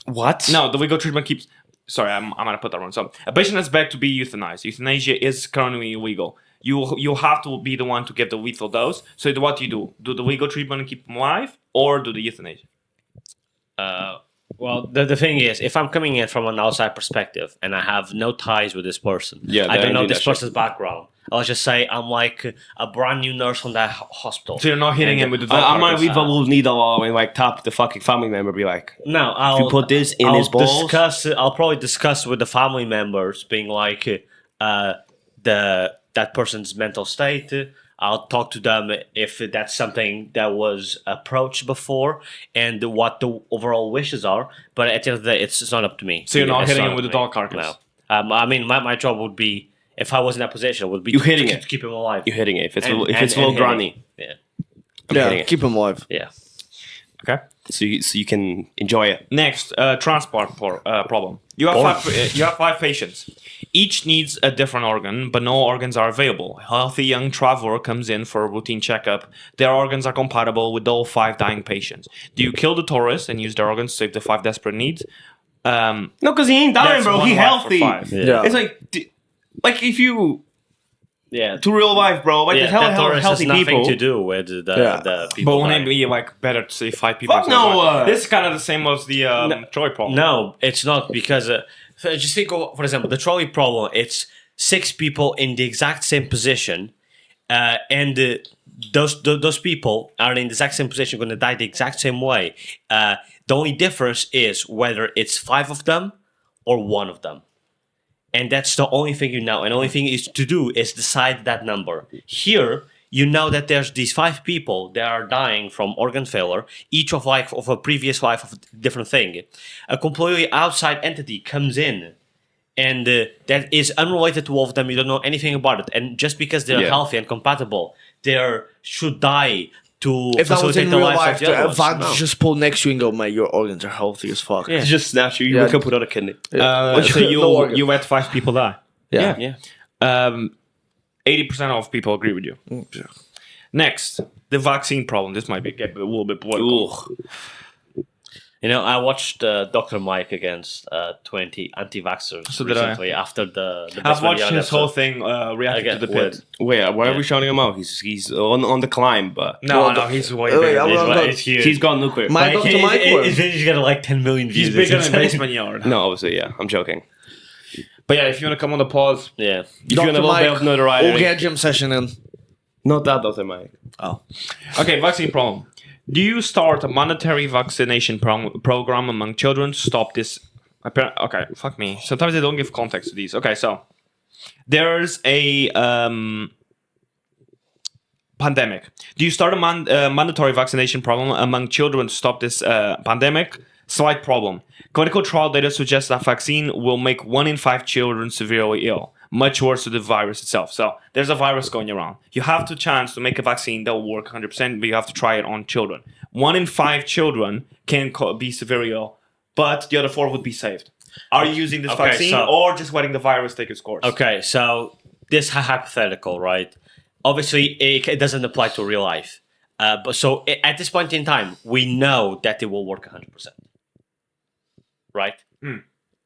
What? No, the legal treatment keeps. Sorry, I'm gonna put that wrong. So, a patient has begged to be euthanized. Euthanasia is currently illegal. You have to be the one to give the lethal dose. So, what do? Do the legal treatment and keep them alive, or do the euthanasia? Well, the thing is, if I'm coming in from an outside perspective and I have no ties with this person, Yeah, I then don't know do this that shit. person's background. I'll just say I'm like a brand new nurse on that hospital. So you're not hitting him with the dog I might carcass. leave a little needle and like tap the fucking family member. Be like, No, I'll if you put this in his balls, I'll probably discuss with the family members, being like that person's mental state. I'll talk to them if that's something that was approached before and what the overall wishes are. But at the end of the day, it's not up to me. So you're not It's hitting him up with to the me. dog carcass? No. I mean, my job would be, if I was in that position, would be You hitting to it. keep him alive. you're hitting it. If it's And- if and- it's a little and hitting granny, Yeah, I'm hitting Yeah, it. keep him alive. yeah. Okay. So you can enjoy it. Next, transport problem. You have five patients. Each needs a different organ, but no organs are available. A healthy young traveler comes in for a routine checkup. Their organs are compatible with all five dying patients. Do you kill the tourist and use their organs to save the five desperate needs? No, because he ain't dying, That's bro. one He life for healthy. five. Yeah. It's like if you Yeah. to real life, bro. Like Yeah, the hell that tourist has healthy nothing people. to do with the But people. wouldn't it dying. be like better to save five people? Fuck instead of no, one? This is kind of the same as the Trolley problem. No, it's not because just think of, for example, the trolley problem. It's 6 people in the exact same position, and those people are in the exact same position, going to die the exact same way. The only difference is whether it's 5 of them or 1 of them. and that's the only thing you know. And the only thing is to do is decide that number. Here, you know that there's these 5 people that are dying from organ failure, each of a previous life of a different thing. A completely outside entity comes in, and that is unrelated to all of them. You don't know anything about it, and just because they're healthy and compatible, they should die to If that was facilitate in the real lives life, of the other ones. Vax No. just pull next to you and go, "Man, your organs are healthy as fuck." Yeah. Just snatch you. You Yeah. wake up without a kidney. So No organ. you had 5 people die. Yeah. Yeah. 80% of people agree with you. Next, the vaccine problem. This might get a little bit political. You know, I watched Dr. Mike against 20 anti-vaxxers So did I. recently after the I've Best Man watched Young his whole episode. thing reacting to the Again, pit. Wait, why are Yeah. we shouting him out? He's on the climb, but No, he's way Wait, bigger. I It's, wanna- it's huge. he's gone nuclear. My Like, Dr. Mike work. his video's got like 10 million views. He's bigger It's than insane. Basement Yard. No, obviously, yeah. I'm joking. But yeah, if you want to come on the pause, Yeah. If you want a Dr. little bit Mike, of notoriety, we'll get a gym session in. not that, Dr. Mike. Oh, okay, vaccine problem. Do you start a mandatory vaccination program among children to stop this? Okay, fuck me. Sometimes they don't give context to these. Okay, so there's a pandemic. Do you start a mandatory vaccination program among children to stop this pandemic? Slight problem. Clinical trial data suggests that vaccine will make 1 in 5 children severely ill, much worse than the virus itself. So there's a virus going around. You have the chance to make a vaccine that will work 100%, but you have to try it on children. 1 in 5 children can be severely ill, but the other 4 would be saved. Are you using this Okay, vaccine so- or just letting the virus take its course? Okay, so this hypothetical, right? Obviously, it doesn't apply to real life. But so at this point in time, we know that it will work 100%. Right?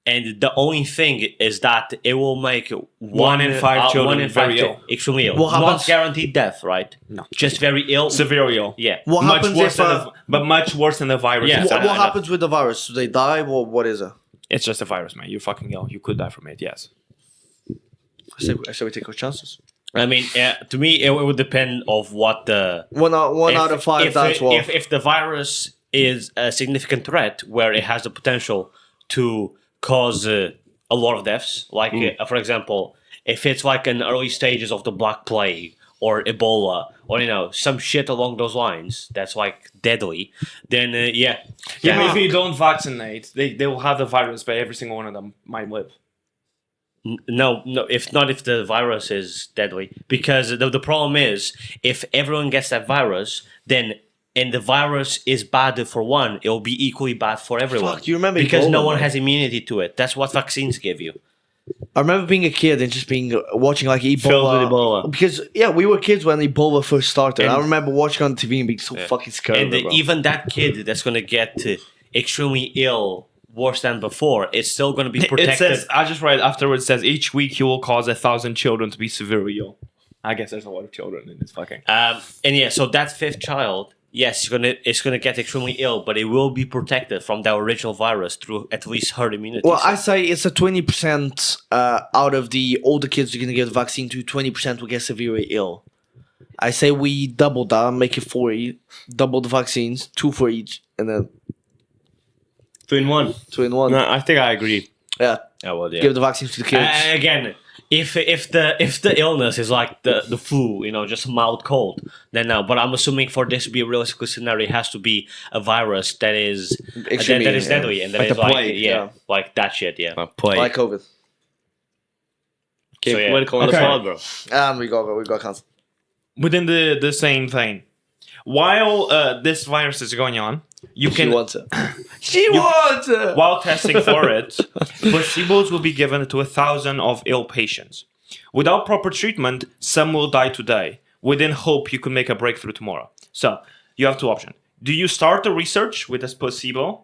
And the only thing is that it will make 1 in 5 children 1 in 5 very ill. extremely ill. What Not happens- guaranteed death, right? No. Just very ill. Severely ill. Yeah. what Much happens worse if? than but much worse than the virus. Yeah. itself. What happens with the virus? Do they die? What is it? It's just a virus, man. You're fucking ill. You could die from it, yes. I say we take our chances. I mean, to me, it would depend of what the One out of 5 dies. Well, if the virus is a significant threat where it has the potential to cause a lot of deaths, like for example, if it's like in early stages of the Black Plague or Ebola or some shit along those lines that's like deadly, then Yeah, but if you don't vaccinate, they will have the virus, but every single one of them might live. No, if not, if the virus is deadly, because the problem is if everyone gets that virus, then and the virus is bad for one, it will be equally bad for everyone. Fuck, you remember because no Ebola, one man. has immunity to it. That's what vaccines give you. I remember being a kid and just being watching like Ebola. Filled with Ebola. Because we were kids when Ebola first started. And- I remember watching on TV and being so fucking scared. And of it, bro. even that kid that's gonna get extremely ill, worse than before, it's still gonna be protected. It says, I just read afterwards, it says each week you will cause 1,000 children to be severely ill. I guess there's a lot of children in this fucking. And so that 5th child, yes, it's gonna get extremely ill, but it will be protected from the original virus through at least herd immunity. Well, So- I say it's a 20% out of the older kids who are going to get the vaccine to 20% will get severely ill. I say we double that, make it 40, double the vaccines, 2 for each, and then 2 in 1. 2 in 1. No, I think I agree. Yeah, Oh, well, yeah. give the vaccines to the kids. Again, if the illness is like the flu, just a mild cold, then no. But I'm assuming for this to be a realistic scenario, it has to be a virus that is Extremely, that is yeah. deadly and that Like is the like plague, yeah. like that shit, yeah. Play. Like COVID. Okay, So, yeah. political on the Okay. pod, bro. And we got cancer. Within the same thing, while this virus is going on, you She can wants it. She wants it! while testing for it, placebos will be given to 1,000 of ill patients. Without proper treatment, some will die today. Within hope, you could make a breakthrough tomorrow. So you have 2 options. Do you start the research with this placebo,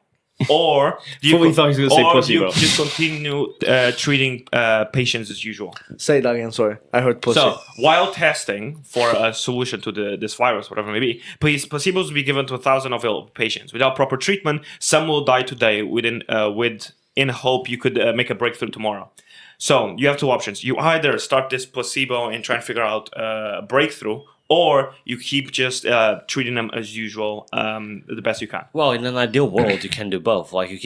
or do you, Fully thought he was gonna say or placebo. you just continue treating patients as usual? Say that again, sorry. I heard pussy. So, while testing for a solution to this virus, whatever it may be, placebos will be given to 1,000 of ill patients. Without proper treatment, some will die today. In hope, you could make a breakthrough tomorrow. So you have 2 options. You either start this placebo and try and figure out a breakthrough, or you keep just treating them as usual, the best you can. Well, in an ideal world, you can do both. Like you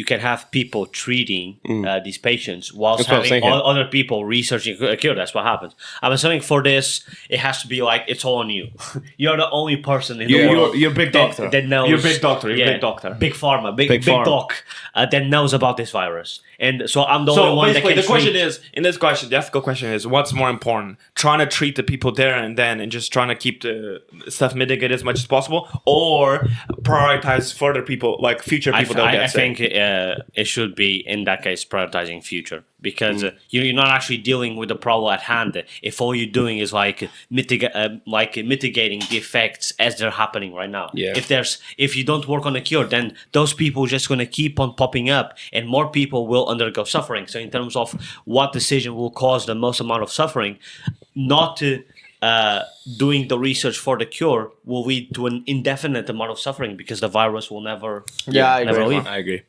can have people treating these patients whilst That's what I was having thinking. other people researching a cure. That's what happens. I'm assuming for this, it has to be like it's all on you. You're the only person in the world. You're a big doctor. that knows. You're a big doctor. You're a big doctor. Big pharma. Big pharma. doc that knows about this virus. And so I'm the So only one that basically, can the question treat. is, in this question, the ethical question is, what's more important? Trying to treat the people there and then, and just trying to keep the stuff mitigated as much as possible, or prioritize further people, like future people that get I sick? think it should be in that case prioritizing future because you're not actually dealing with the problem at hand. If all you're doing is mitigating the effects as they're happening right now. Yeah. If you don't work on a cure, then those people are just going to keep on popping up, and more people will undergo suffering. So in terms of what decision will cause the most amount of suffering, not to doing the research for the cure will lead to an indefinite amount of suffering because the virus will never I never agree. leave. I agree.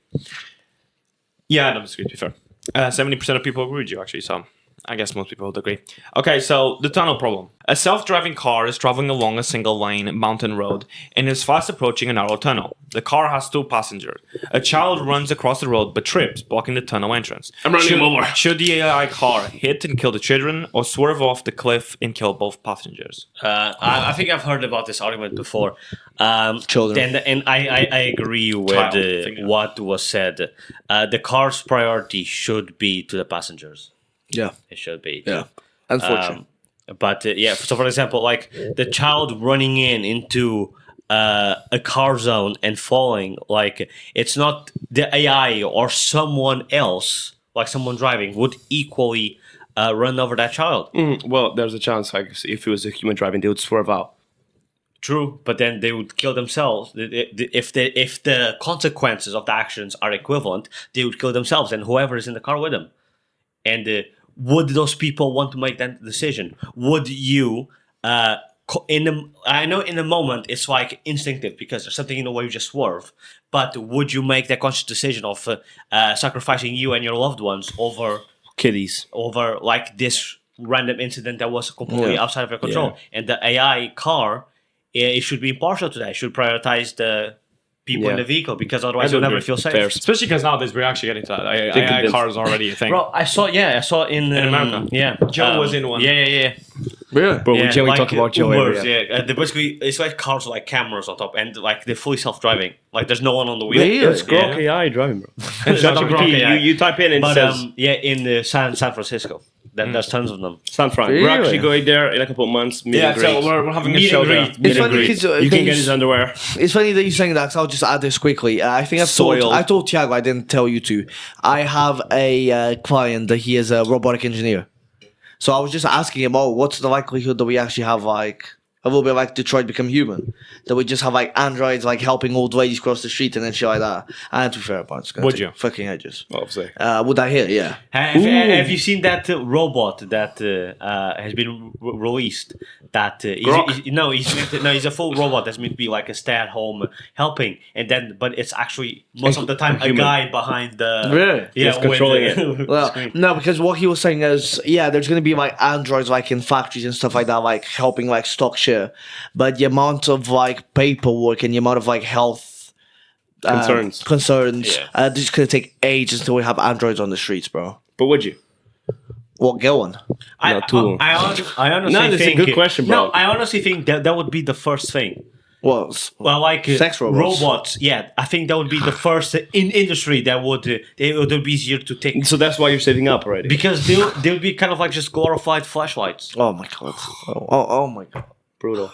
Yeah, I don't disagree, to be fair. 70% of people agree with you, actually, so I guess most people would agree. Okay, so the tunnel problem. A self-driving car is traveling along a single-lane mountain road and is fast approaching a narrow tunnel. The car has 2 passengers. A child runs across the road but trips, blocking the tunnel entrance. I'm running him over. Should the AI car hit and kill the children or swerve off the cliff and kill both passengers? I think I've heard about this argument before. Children. And I agree with Child, figure. what was said. The car's priority should be to the passengers. Yeah. It should be. Yeah. Unfortunately. But so for example, like the child running into a car zone and falling, like it's not the AI or someone else, like someone driving, would equally run over that child. Well, there's a chance, like, if it was a human driving, they would swerve out. True, but then they would kill themselves. If the consequences of the actions are equivalent, they would kill themselves and whoever is in the car with them. And would those people want to make that decision? Would you, I know in the moment it's like instinctive because there's something in the way you just swerve, but would you make that conscious decision of sacrificing you and your loved ones over Kiddies. like this random incident that was completely outside of your control? And the AI car, it should be impartial to that. It should prioritize the people in the vehicle because otherwise you'll never feel safe. Fair. Especially because nowadays we're actually getting to that. AI cars are already a thing. Bro, I saw in America. Yeah, Joe was in one. Yeah. Really? But we generally talk about Joe Ubers, every They basically, it's like cars with like cameras on top, and like they're fully self-driving. Like there's no one on the wheel. Really? It's Grok AI driving, bro. It's not Grok AI. You type in and it But says in San Francisco, there's tons of them. San Fran. Really? We're actually going there in a couple of months. Meet and so greet. we're having a Meet show and there. greet. Meet and funny greet. 'cause, You can things- get his underwear. It's funny that you're saying that. 'Cause I'll just add this quickly. I think Soiled. I told Tiago. I didn't tell you to. I have a client that he is a robotic engineer. So I was just asking him, what's the likelihood that we actually have like a little bit like Detroit Become Human, that we just have like androids like helping old ladies cross the street and then shit like that. And to be fair, it's gonna Would take you? fucking ages. Obviously. Would I hear? Yeah. Have you seen that robot that has been released? That he's a full robot that's meant to be like a stay-at-home helping, but it's actually most of the time a human. guy behind the Really? yeah Just controlling it. with the Well, screen. no, because what he was saying is, there's gonna be like androids like in factories and stuff like that, like helping like stock share, but the amount of like paperwork and the amount of like health concerns, this is gonna take ages until we have androids on the streets, bro. But would you? What, go on? I honestly honestly that's a think good question, bro. No, I honestly think that would be the first thing. Well, Like sex robots. I think that would be the first in industry that would it would be easier to take So that's why you're saving up already. because they would be kind of like just glorified flashlights. Oh my god. Oh my god. Brutal.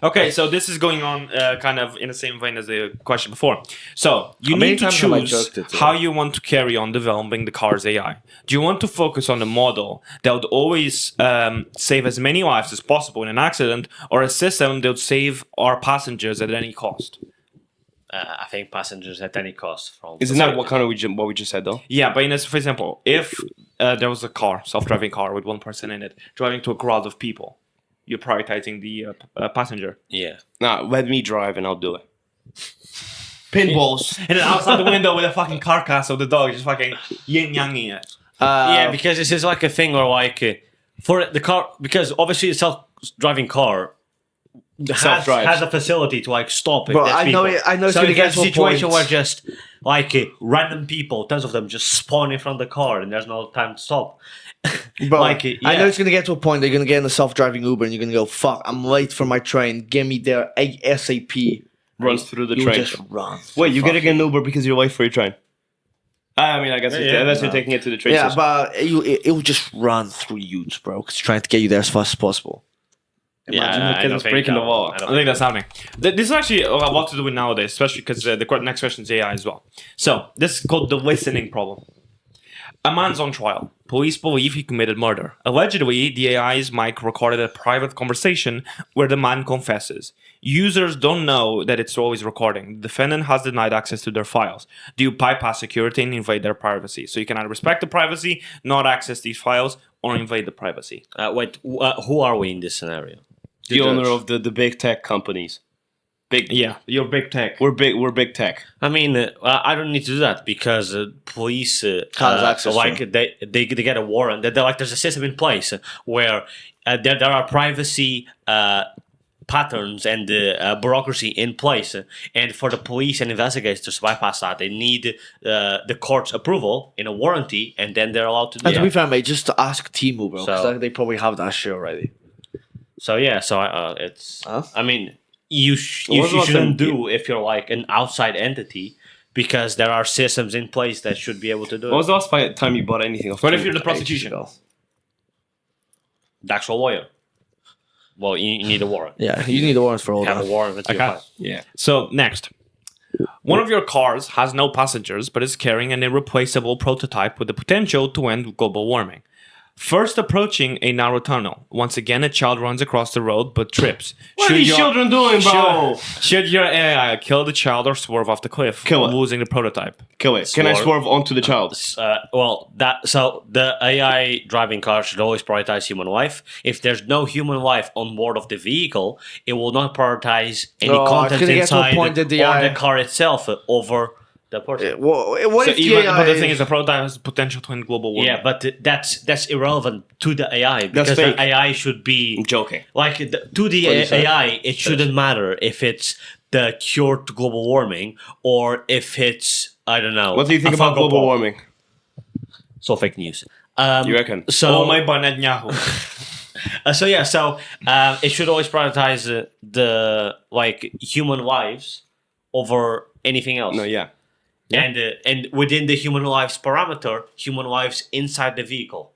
Okay, so this is going on kind of in the same vein as the question before. So you How many need to times have I choose joked it, how you want to carry on developing the car's AI. Do you want to focus on a model that would always save as many lives as possible in an accident, or a system that would save our passengers at any cost? I think passengers at any cost. Isn't that what we just said though? Yeah, but for example, if there was a car, self-driving car with one person in it, driving to a crowd of people, you're prioritizing the passenger. Yeah. Nah, let me drive and I'll do it. Pinballs. And then outside the window with a fucking carcass of the dog just fucking yin-yanging it. Yeah, because this is like a thing where like for the car, because obviously driving car Self-drives. has a facility to like stop it. Bro, There's I know people. it- I know it's So gonna if get there's to a a situation point- where just like random people, tons of them, just spawn in front of the car and there's no time to stop. Bro, Like, I know yeah. it's gonna get to a point that you're gonna get in a self-driving Uber and you're gonna go, "Fuck, I'm late for my train. Get me there ASAP." Runs through the You train. just run. Wait, you're getting an Uber because you're late for your train? I mean, I guess unless you're taking it to the train Yeah, station. but it will just run through youths, bro. Because trying to get you there as fast as possible. Imagine the I kid don't is think breaking the so. wall. I I don't think that's happening. This is actually a lot to do with nowadays, especially because next question is AI as well. So this is called the listening problem. A man's on trial. Police believe he committed murder. Allegedly, the AI's mic recorded a private conversation where the man confesses. Users don't know that it's always recording. The defendant has denied access to their files. Do you bypass security and invade their privacy? So you can either respect the privacy, not access these files, or invade the privacy. Wait, who are we in this scenario? The owner of the big tech companies. Yeah, you're big tech. We're big tech. I mean, I don't need to do that because police Has access like to they get a warrant. They're like there's a system in place where there are privacy patterns and bureaucracy in place, and for the police and investigators to bypass that, they need the court's approval in a warranty, and then they're allowed to do And to be it. fair, mate, just to ask Timu, bro. Because So- they probably have that shit already. So yeah, so it's. Huh? I mean, you was the last shouldn't time- do if you're like an outside entity. Because there are systems in place that should be able to do When was it. the last time you bought anything off? What if you're the Timu? prosecution? The actual lawyer. Well, you need a warrant. Yeah, you need the warrants for all Have a that. warrant with your Okay. file. Yeah. So next, one of your cars has no passengers, but is carrying an irreplaceable prototype with the potential to end global warming. First approaching a narrow tunnel, once again a child runs across the road but trips. What are these children doing, bro? Should your AI kill the child or swerve off the cliff, Kill it. losing the prototype? Kill it. Can I Swerve. swerve onto the child? So the AI driving car should always prioritize human life. If there's no human life on board of the vehicle, it will not prioritize any No, it's content gonna get to a inside point that the or AI the car itself over the person. What So if the even, AI but the thing is, the prototype has the potential to end global warming. Yeah, but that's irrelevant to the AI because fake. the AI should be I'm joking. like to the What you said. AI. It shouldn't matter if it's the cure to global warming or if it's I don't know. What do you think a about Funko global Pop. warming? So fake news. You reckon? So Oh my Netanyahu. it should always prioritize the like human lives over anything else. No, yeah. And within the human lives parameter, human lives inside the vehicle,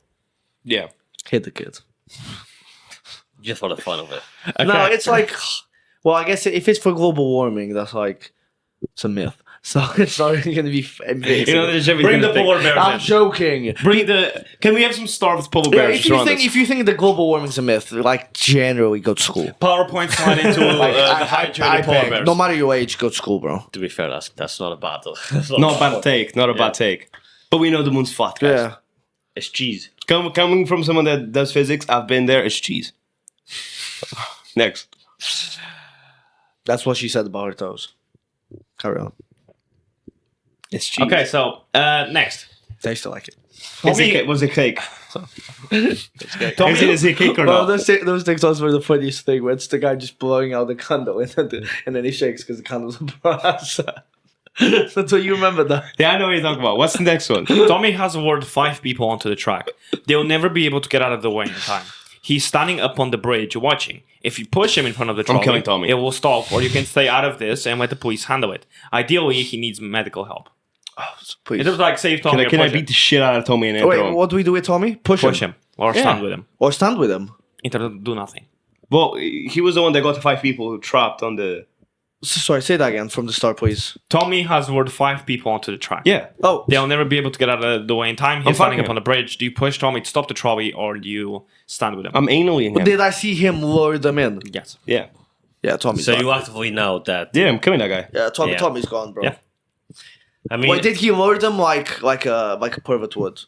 Yeah. hit the kid? just for the fun of it. No, it's like, well, I guess if it's for global warming, that's like, it's a myth. So it's not really going to be amazing. You know, there's Bring everything the to think. polar bears I'm in. joking. Bring the. Can we have some starved polar Yeah, bears around us? if you think that global warming's a myth, like generally go to school. PowerPoint slide into the hydrated polar beg, bears. no matter your age, go to school, bro. To be fair, that's not a battle. Not a bad take. Not a bad take. But we know the moon's flat, guys. Yeah. It's cheese. Coming from someone that does physics, I've been there. It's cheese. Next. That's what she said about her toes. Carry on. It's cheese. Okay, so next. They still like it. Was it cake? Tommy, Is it cake or Well, not? those TikToks were the funniest thing. Where it's the guy just blowing out the candle and then he shakes because the candle's a brass. So you remember that? Yeah, I know what you're talking about. What's the next one? Tommy has lured 5 people onto the track. They'll never be able to get out of the way in time. He's standing up on the bridge watching. If you push him in front of the trolley, killing Tommy. it will stop, or you can stay out of this and let the police handle it. Ideally, he needs medical help. Please. It was like save Tommy Can I or push beat the shit out of Tommy and Wait, throw him? what do we do with Tommy? Push him or stand with him. Or stand with him. Either do nothing. Well, he was the one that got the 5 people who trapped on the. Sorry, say that again from the start, please. Tommy has lured 5 people onto the track. Yeah. Oh, They'll never be able to get out of the way in time. He's I'm standing fucking up on the bridge. Do you push Tommy to stop the trolley, or do you stand with him? I'm anally in him. did I see him lure them in? Yes. Yeah. Yeah, Tommy's So gone. you actively know that. Yeah, I'm killing that guy. Yeah, Yeah. Tommy's gone, bro. Yeah. I mean, Wait, did he lure them like a pervert would?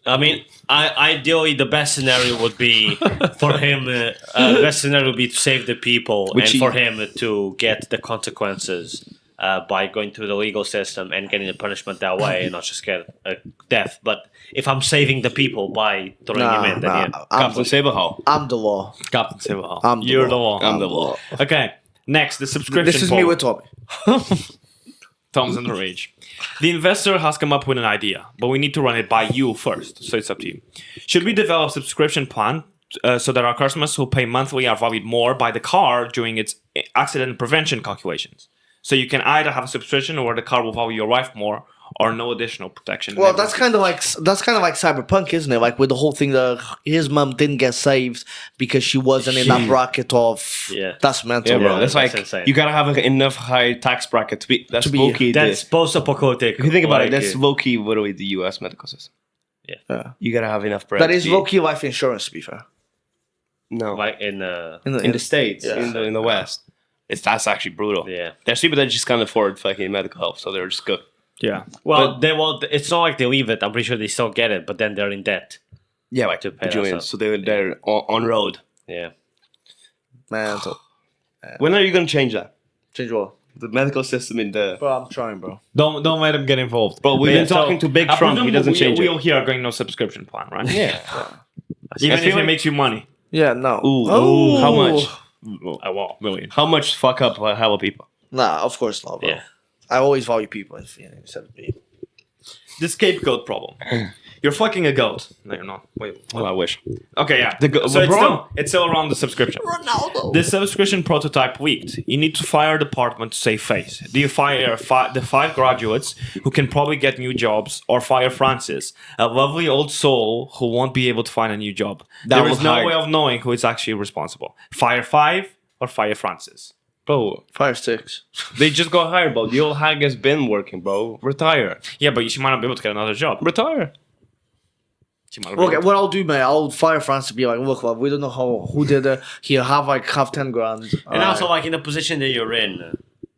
ideally, the best scenario would be for him. The best scenario would be to save the people Which and he- for him to get the consequences by going through the legal system and getting the punishment that way, and not just get a death. But if I'm saving the people by throwing him in, then yeah. Captain Saberhall. I'm the law. Captain Silverhall. I'm the You're law. the law. I'm the law. Okay. Next, the subscription. This is me with Tommy. Tom's in the rage. The investor has come up with an idea, but we need to run it by you first, so it's up to you. Should we develop a subscription plan so that our customers who pay monthly are valued more by the car during its accident prevention calculations? So you can either have a subscription where the car will value your wife more, or no additional protection. Well, that's kind of like Cyberpunk, isn't it? Like with the whole thing that his mom didn't get saved because she wasn't in that bracket of. Yeah. That's mental. Yeah, bro. bro. That's like insane. you gotta have enough high tax bracket to be. That's To be- low-key. That's post-apocalyptic. If you think about it, like, that's low key literally the U.S. medical system. Yeah. You gotta have enough bread. That to is be- low-key life insurance, to be fair. No, like in in the States, Yeah. in the West, that's actually brutal. yeah. There's people that just can't afford fucking medical help, so they're just good. Yeah. Well, they won't. It's not like they leave it. I'm pretty sure they still get it, but then they're in debt. Yeah, like To pay that Julian. stuff. So they're on road. Yeah. Mental. When are you gonna change that? Change what? The medical system in the Bro, I'm trying, bro. Don't let him get involved. bro. We've Yeah, been talking to Big I Trump. presume He doesn't change we it. all here are going no subscription plan, right? Yeah. Even I feel if it like- makes you money. Yeah, no. Ooh, how much? Well, million. How much fuck up hella people? Nah, of course not, bro. Yeah. I always value people instead of me. The scapegoat problem. You're fucking a goat. No, you're not. Wait. Well, I wish. Okay, yeah. The So LeBron. it's still around the subscription. Ronaldo. The subscription prototype leaked. You need to fire a department to save face. Do you fire the 5 graduates who can probably get new jobs, or fire Francis, a lovely old soul who won't be able to find a new job? There was is no hard. way of knowing who is actually responsible. Fire 5 or fire Francis? Bro, 5 sticks. they just got hired, bro. The old hag has been working, bro. Retire. Yeah, but she might not be able to get another job. Retire. She might not be Okay, able what I'll do, man, I'll fire France to be like, look, love, we don't know who did it. Here, have 10 grand. And also, like in the position that you're in,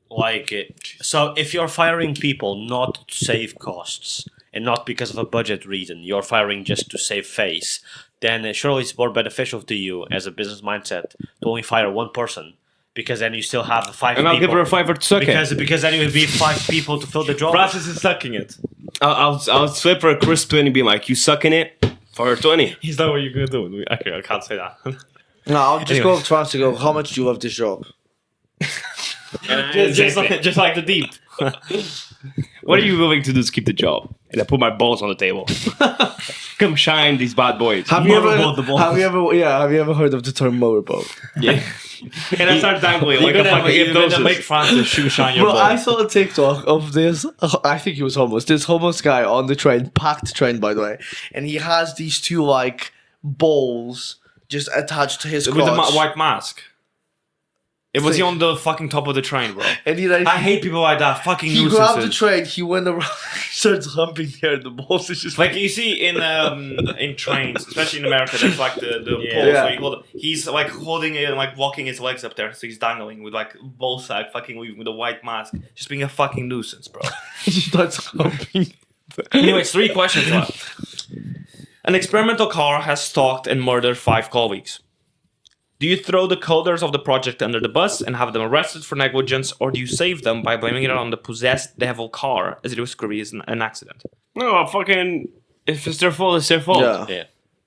like, so if you're firing people not to save costs and not because of a budget reason, you're firing just to save face, then surely it's more beneficial to you as a business mindset to only fire one person, because then you still have the 5 And people. I'll give her a $5 to suck it. because then it would be 5 people to fill the job. Francis is sucking it. I'll slip her a crisp 20, be like, you sucking it for her 20. He's not what you're gonna do. Okay, I can't say that. No, I'll just go to France to go, how much do you love this job? just like the deep. What are you willing to do to keep the job? And I put my balls on the table. Come shine, these bad boys. Have you Motorboat the balls. have you ever heard of the term motorboat? Yeah. And I start dangling like You're a fucking gonna hypnosis. make Francis shoe shine your Bro, ball. I saw a TikTok of this. I think he was homeless. This homeless guy on the train, packed train, by the way, and he has these 2 like balls just attached to his With the crotch. white mask. It was he on the fucking top of the train, bro. And he like I hate people like that. Fucking he grabbed the nuisances. train. He went around, he starts humping there. The balls is just Like you see in trains, especially in America, there's like the poles Yeah. where you hold. He's like holding it and like walking his legs up there, so he's dangling with like ball sack, fucking with a white mask, just being a fucking nuisance, bro. he starts humping. Anyways, 3 questions left. An experimental car has stalked and murdered 5 colleagues. Do you throw the coders of the project under the bus and have them arrested for negligence, or do you save them by blaming it on the possessed devil car as it was an accident? No, fucking. If it's their fault, it's their fault. Yeah. Yeah.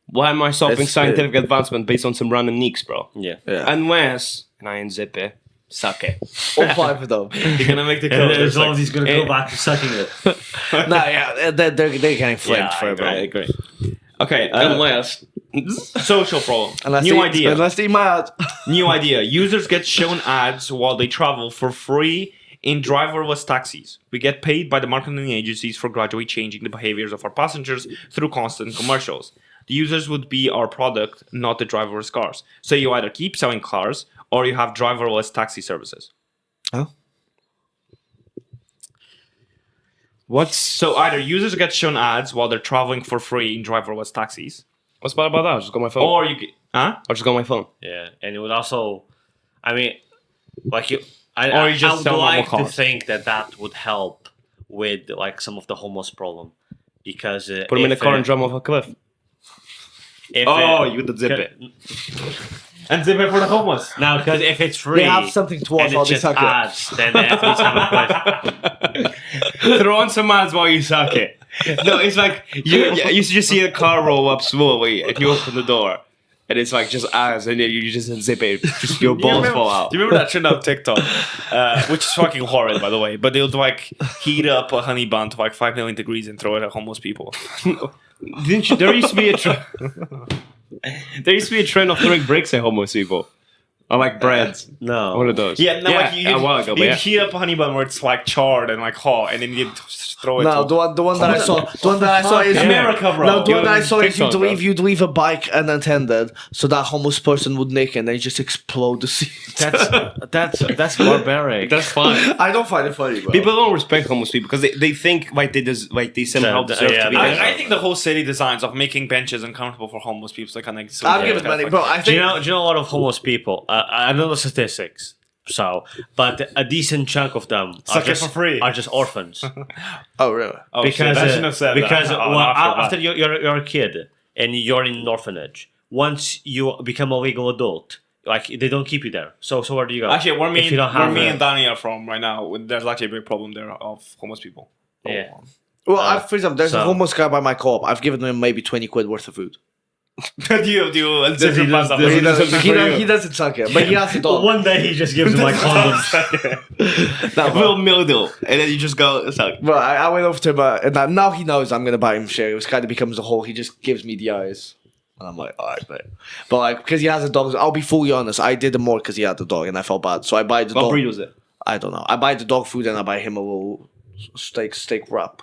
Why am I stopping It's- scientific advancement based on some random neeks, bro? Yeah. Yeah. Unless, and I unzip it, suck it. All 5 of them. You're gonna make the And coders. as long as he's going to go back to sucking it. Nah, yeah, they're getting flamed for it, bro. I agree. Okay, Unless. social problem. Unless New they, idea. Unless they mad. New idea. Users get shown ads while they travel for free in driverless taxis. We get paid by the marketing agencies for gradually changing the behaviors of our passengers through constant commercials. The users would be our product, not the driverless cars. So you either keep selling cars or you have driverless taxi services. Huh? What's. So either users get shown ads while they're traveling for free in driverless taxis, What's bad about that? I just got my phone. or you get, huh? I just got my phone. Yeah, and it would also, I mean, like you, Or I you just would sell normal like to cars. think that would help with like some of the homeless problem, because Put him in a if, car and jump off a cliff. If You would zip it. And zip it for the homeless. No, because if it's free, They have something to watch and while it's they just suck it. ads, then the athletes have a place. Throw on some ads while you suck it. No, it's like you just see a car roll up slowly, and you open the door, and it's like just ads, and then you just zip it, just your balls fall out. Do you remember that trend on TikTok? Which is fucking horrid, by the way. But they would like heat up a honey bun to like 5 million degrees and throw it at homeless people. Didn't you? There used to be a trend. There used to be a trend of throwing bricks at homeless people, or like breads. No. One of those. Yeah, no, like a while ago, but you yeah. heat up a honey bun where it's like charred and like hot, and then you throw it. No, to- the one that I saw, the one that I saw is America, bro. No, the one that I saw is TikTok, bro. you'd leave a bike unattended, so that homeless person would nick and they just explode the seat. That's barbaric. That's fun. I don't find it funny, bro. People don't respect homeless people because they think like they somehow deserve to be there. I think the whole city designs of making benches uncomfortable for homeless people so they can like. I'll give it money, bro. I Do you think know a lot of homeless people? I don't know statistics, but a decent chunk of them Suck it for free. are just orphans. Oh, really? Oh, because shit, I shouldn't have said because that. Oh, well, I forgot. after you're a kid and you're in an orphanage, once you become a legal adult, like they don't keep you there. So where do you go? Actually, where If you don't have me a- and Danny are from right now, there's actually a big problem there of homeless people. Yeah. Well, for example, there's a so- homeless guy by my co-op. I've given him maybe 20 quid worth of food. do you zip your pants up? He He doesn't suck it, but he has a dog. One day he just gives me my condoms. No, A little mildew, and then you just go suck. Bro, I went over to him, and now he knows I'm gonna buy him share. It kind of becomes a whole. He just gives me the eyes, and I'm like, all right, mate. But like, because he has a dog, I'll be fully honest. I did it more because he had the dog, and I felt bad. So I buy the What dog. breed was it? I don't know. I buy the dog food, and I buy him a little steak wrap.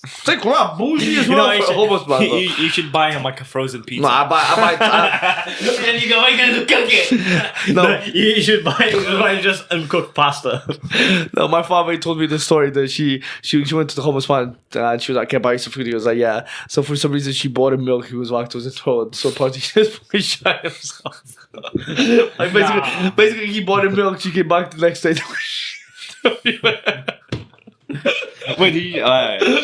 Steak wrap, bougie as well for a homeless man. bro. you should buy him like a frozen pizza. No, I buy. And you go, what are you gonna do? Cook it? No. You should buy just uncooked pasta. No, my father told me the story that she went to the homeless man and she was like, "Can I buy you some food?" He was like, "Yeah." So for some reason, she bought him milk. He was lactose intolerant, so partly he just shot himself. Like basically, he bought him milk. She came back the next day. Wait,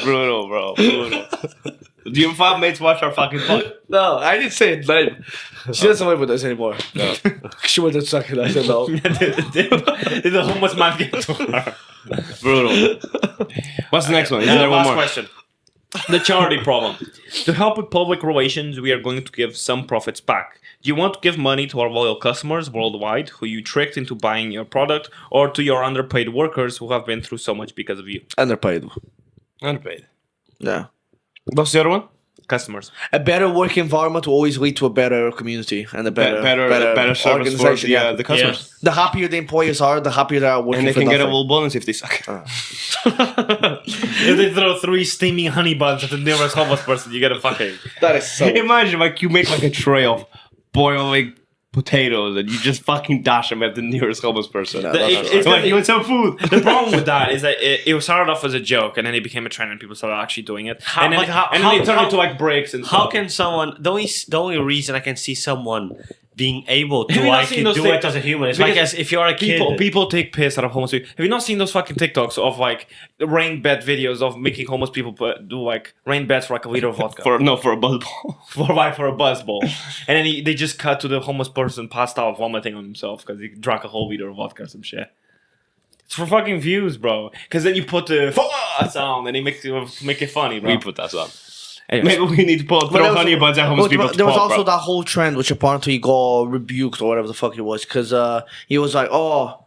brutal, bro, brutal. Do your five mates watch our fucking pod? No, I didn't say it name. She doesn't live with us anymore. No. She went to suck it. I said no. Did the homeless man get to her? Brutal. What's the next one? Is there one last more? question. The charity problem. To help with public relations, we are going to give some profits back. Do you want to give money to our loyal customers worldwide who you tricked into buying your product, or to your underpaid workers who have been through so much because of you? Underpaid. Underpaid. Yeah. What's the other one? Customers. A better work environment will always lead to a better community and a better service for organization. the customers. The happier the employees are, the happier they are working And they for can get a nothing. little bonus if they suck. If they throw 3 steaming honey buns at the nearest homeless person, you get a fucking... That is so. Imagine like you make like a tray of boiling potatoes and you just fucking dash them at the nearest homeless person. It's Like, you want some food? The problem with that is that it started off as a joke, and then it became a trend, and people started actually doing it. And then, they turned into like breaks and How stuff. can someone? The only reason I can see someone being able to Have you not like seen those do things? it as a human is like Because as if you're a kid. People take piss out of homeless people. Have you not seen those fucking TikToks of like rain bed videos of making homeless people do like rain beds for like a liter of vodka For a buzzball. for a buzz bowl, and then they just cut to the homeless person passed out vomiting on himself because he drank a whole liter of vodka or some shit. It's for fucking views, bro. Because then you put the sound and they make it funny, bro. We put that on. Anyways. Maybe we need to throw honey buns at homeless people. There was also that whole trend which apparently got rebuked or whatever the fuck it was because he was like, oh,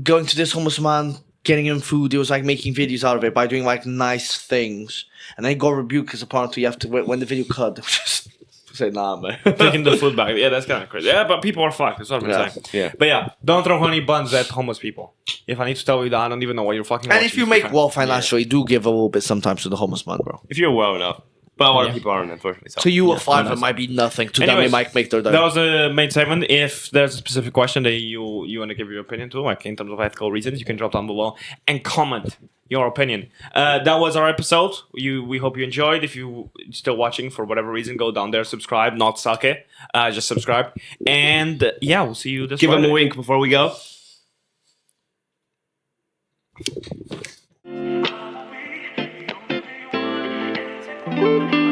going to this homeless man, getting him food. He was like making videos out of it by doing like nice things, and then he got rebuked because apparently you have to when the video cut. They just say, nah, man. Taking the food back. Yeah, that's kind of crazy. Yeah, but people are fucked. That's what I'm saying. Yeah. But yeah, don't throw honey buns at homeless people. If I need to tell you that, I don't even know why you're fucking. And watching if you this, make fine. well financially, do give a little bit sometimes to the homeless man, bro. If you're well enough. But a lot of people aren't, unfortunately. So. To you, a fiver might be nothing. To them, Anyways, it might make their day. That was a main segment. If there's a specific question that you want to give your opinion to, like in terms of ethical reasons, you can drop down below and comment your opinion. That was our episode. We hope you enjoyed. If you still watching for whatever reason, go down there, subscribe, not suck it. Just subscribe. And yeah, we'll see you this Give Friday. them a wink before we go. Thank you.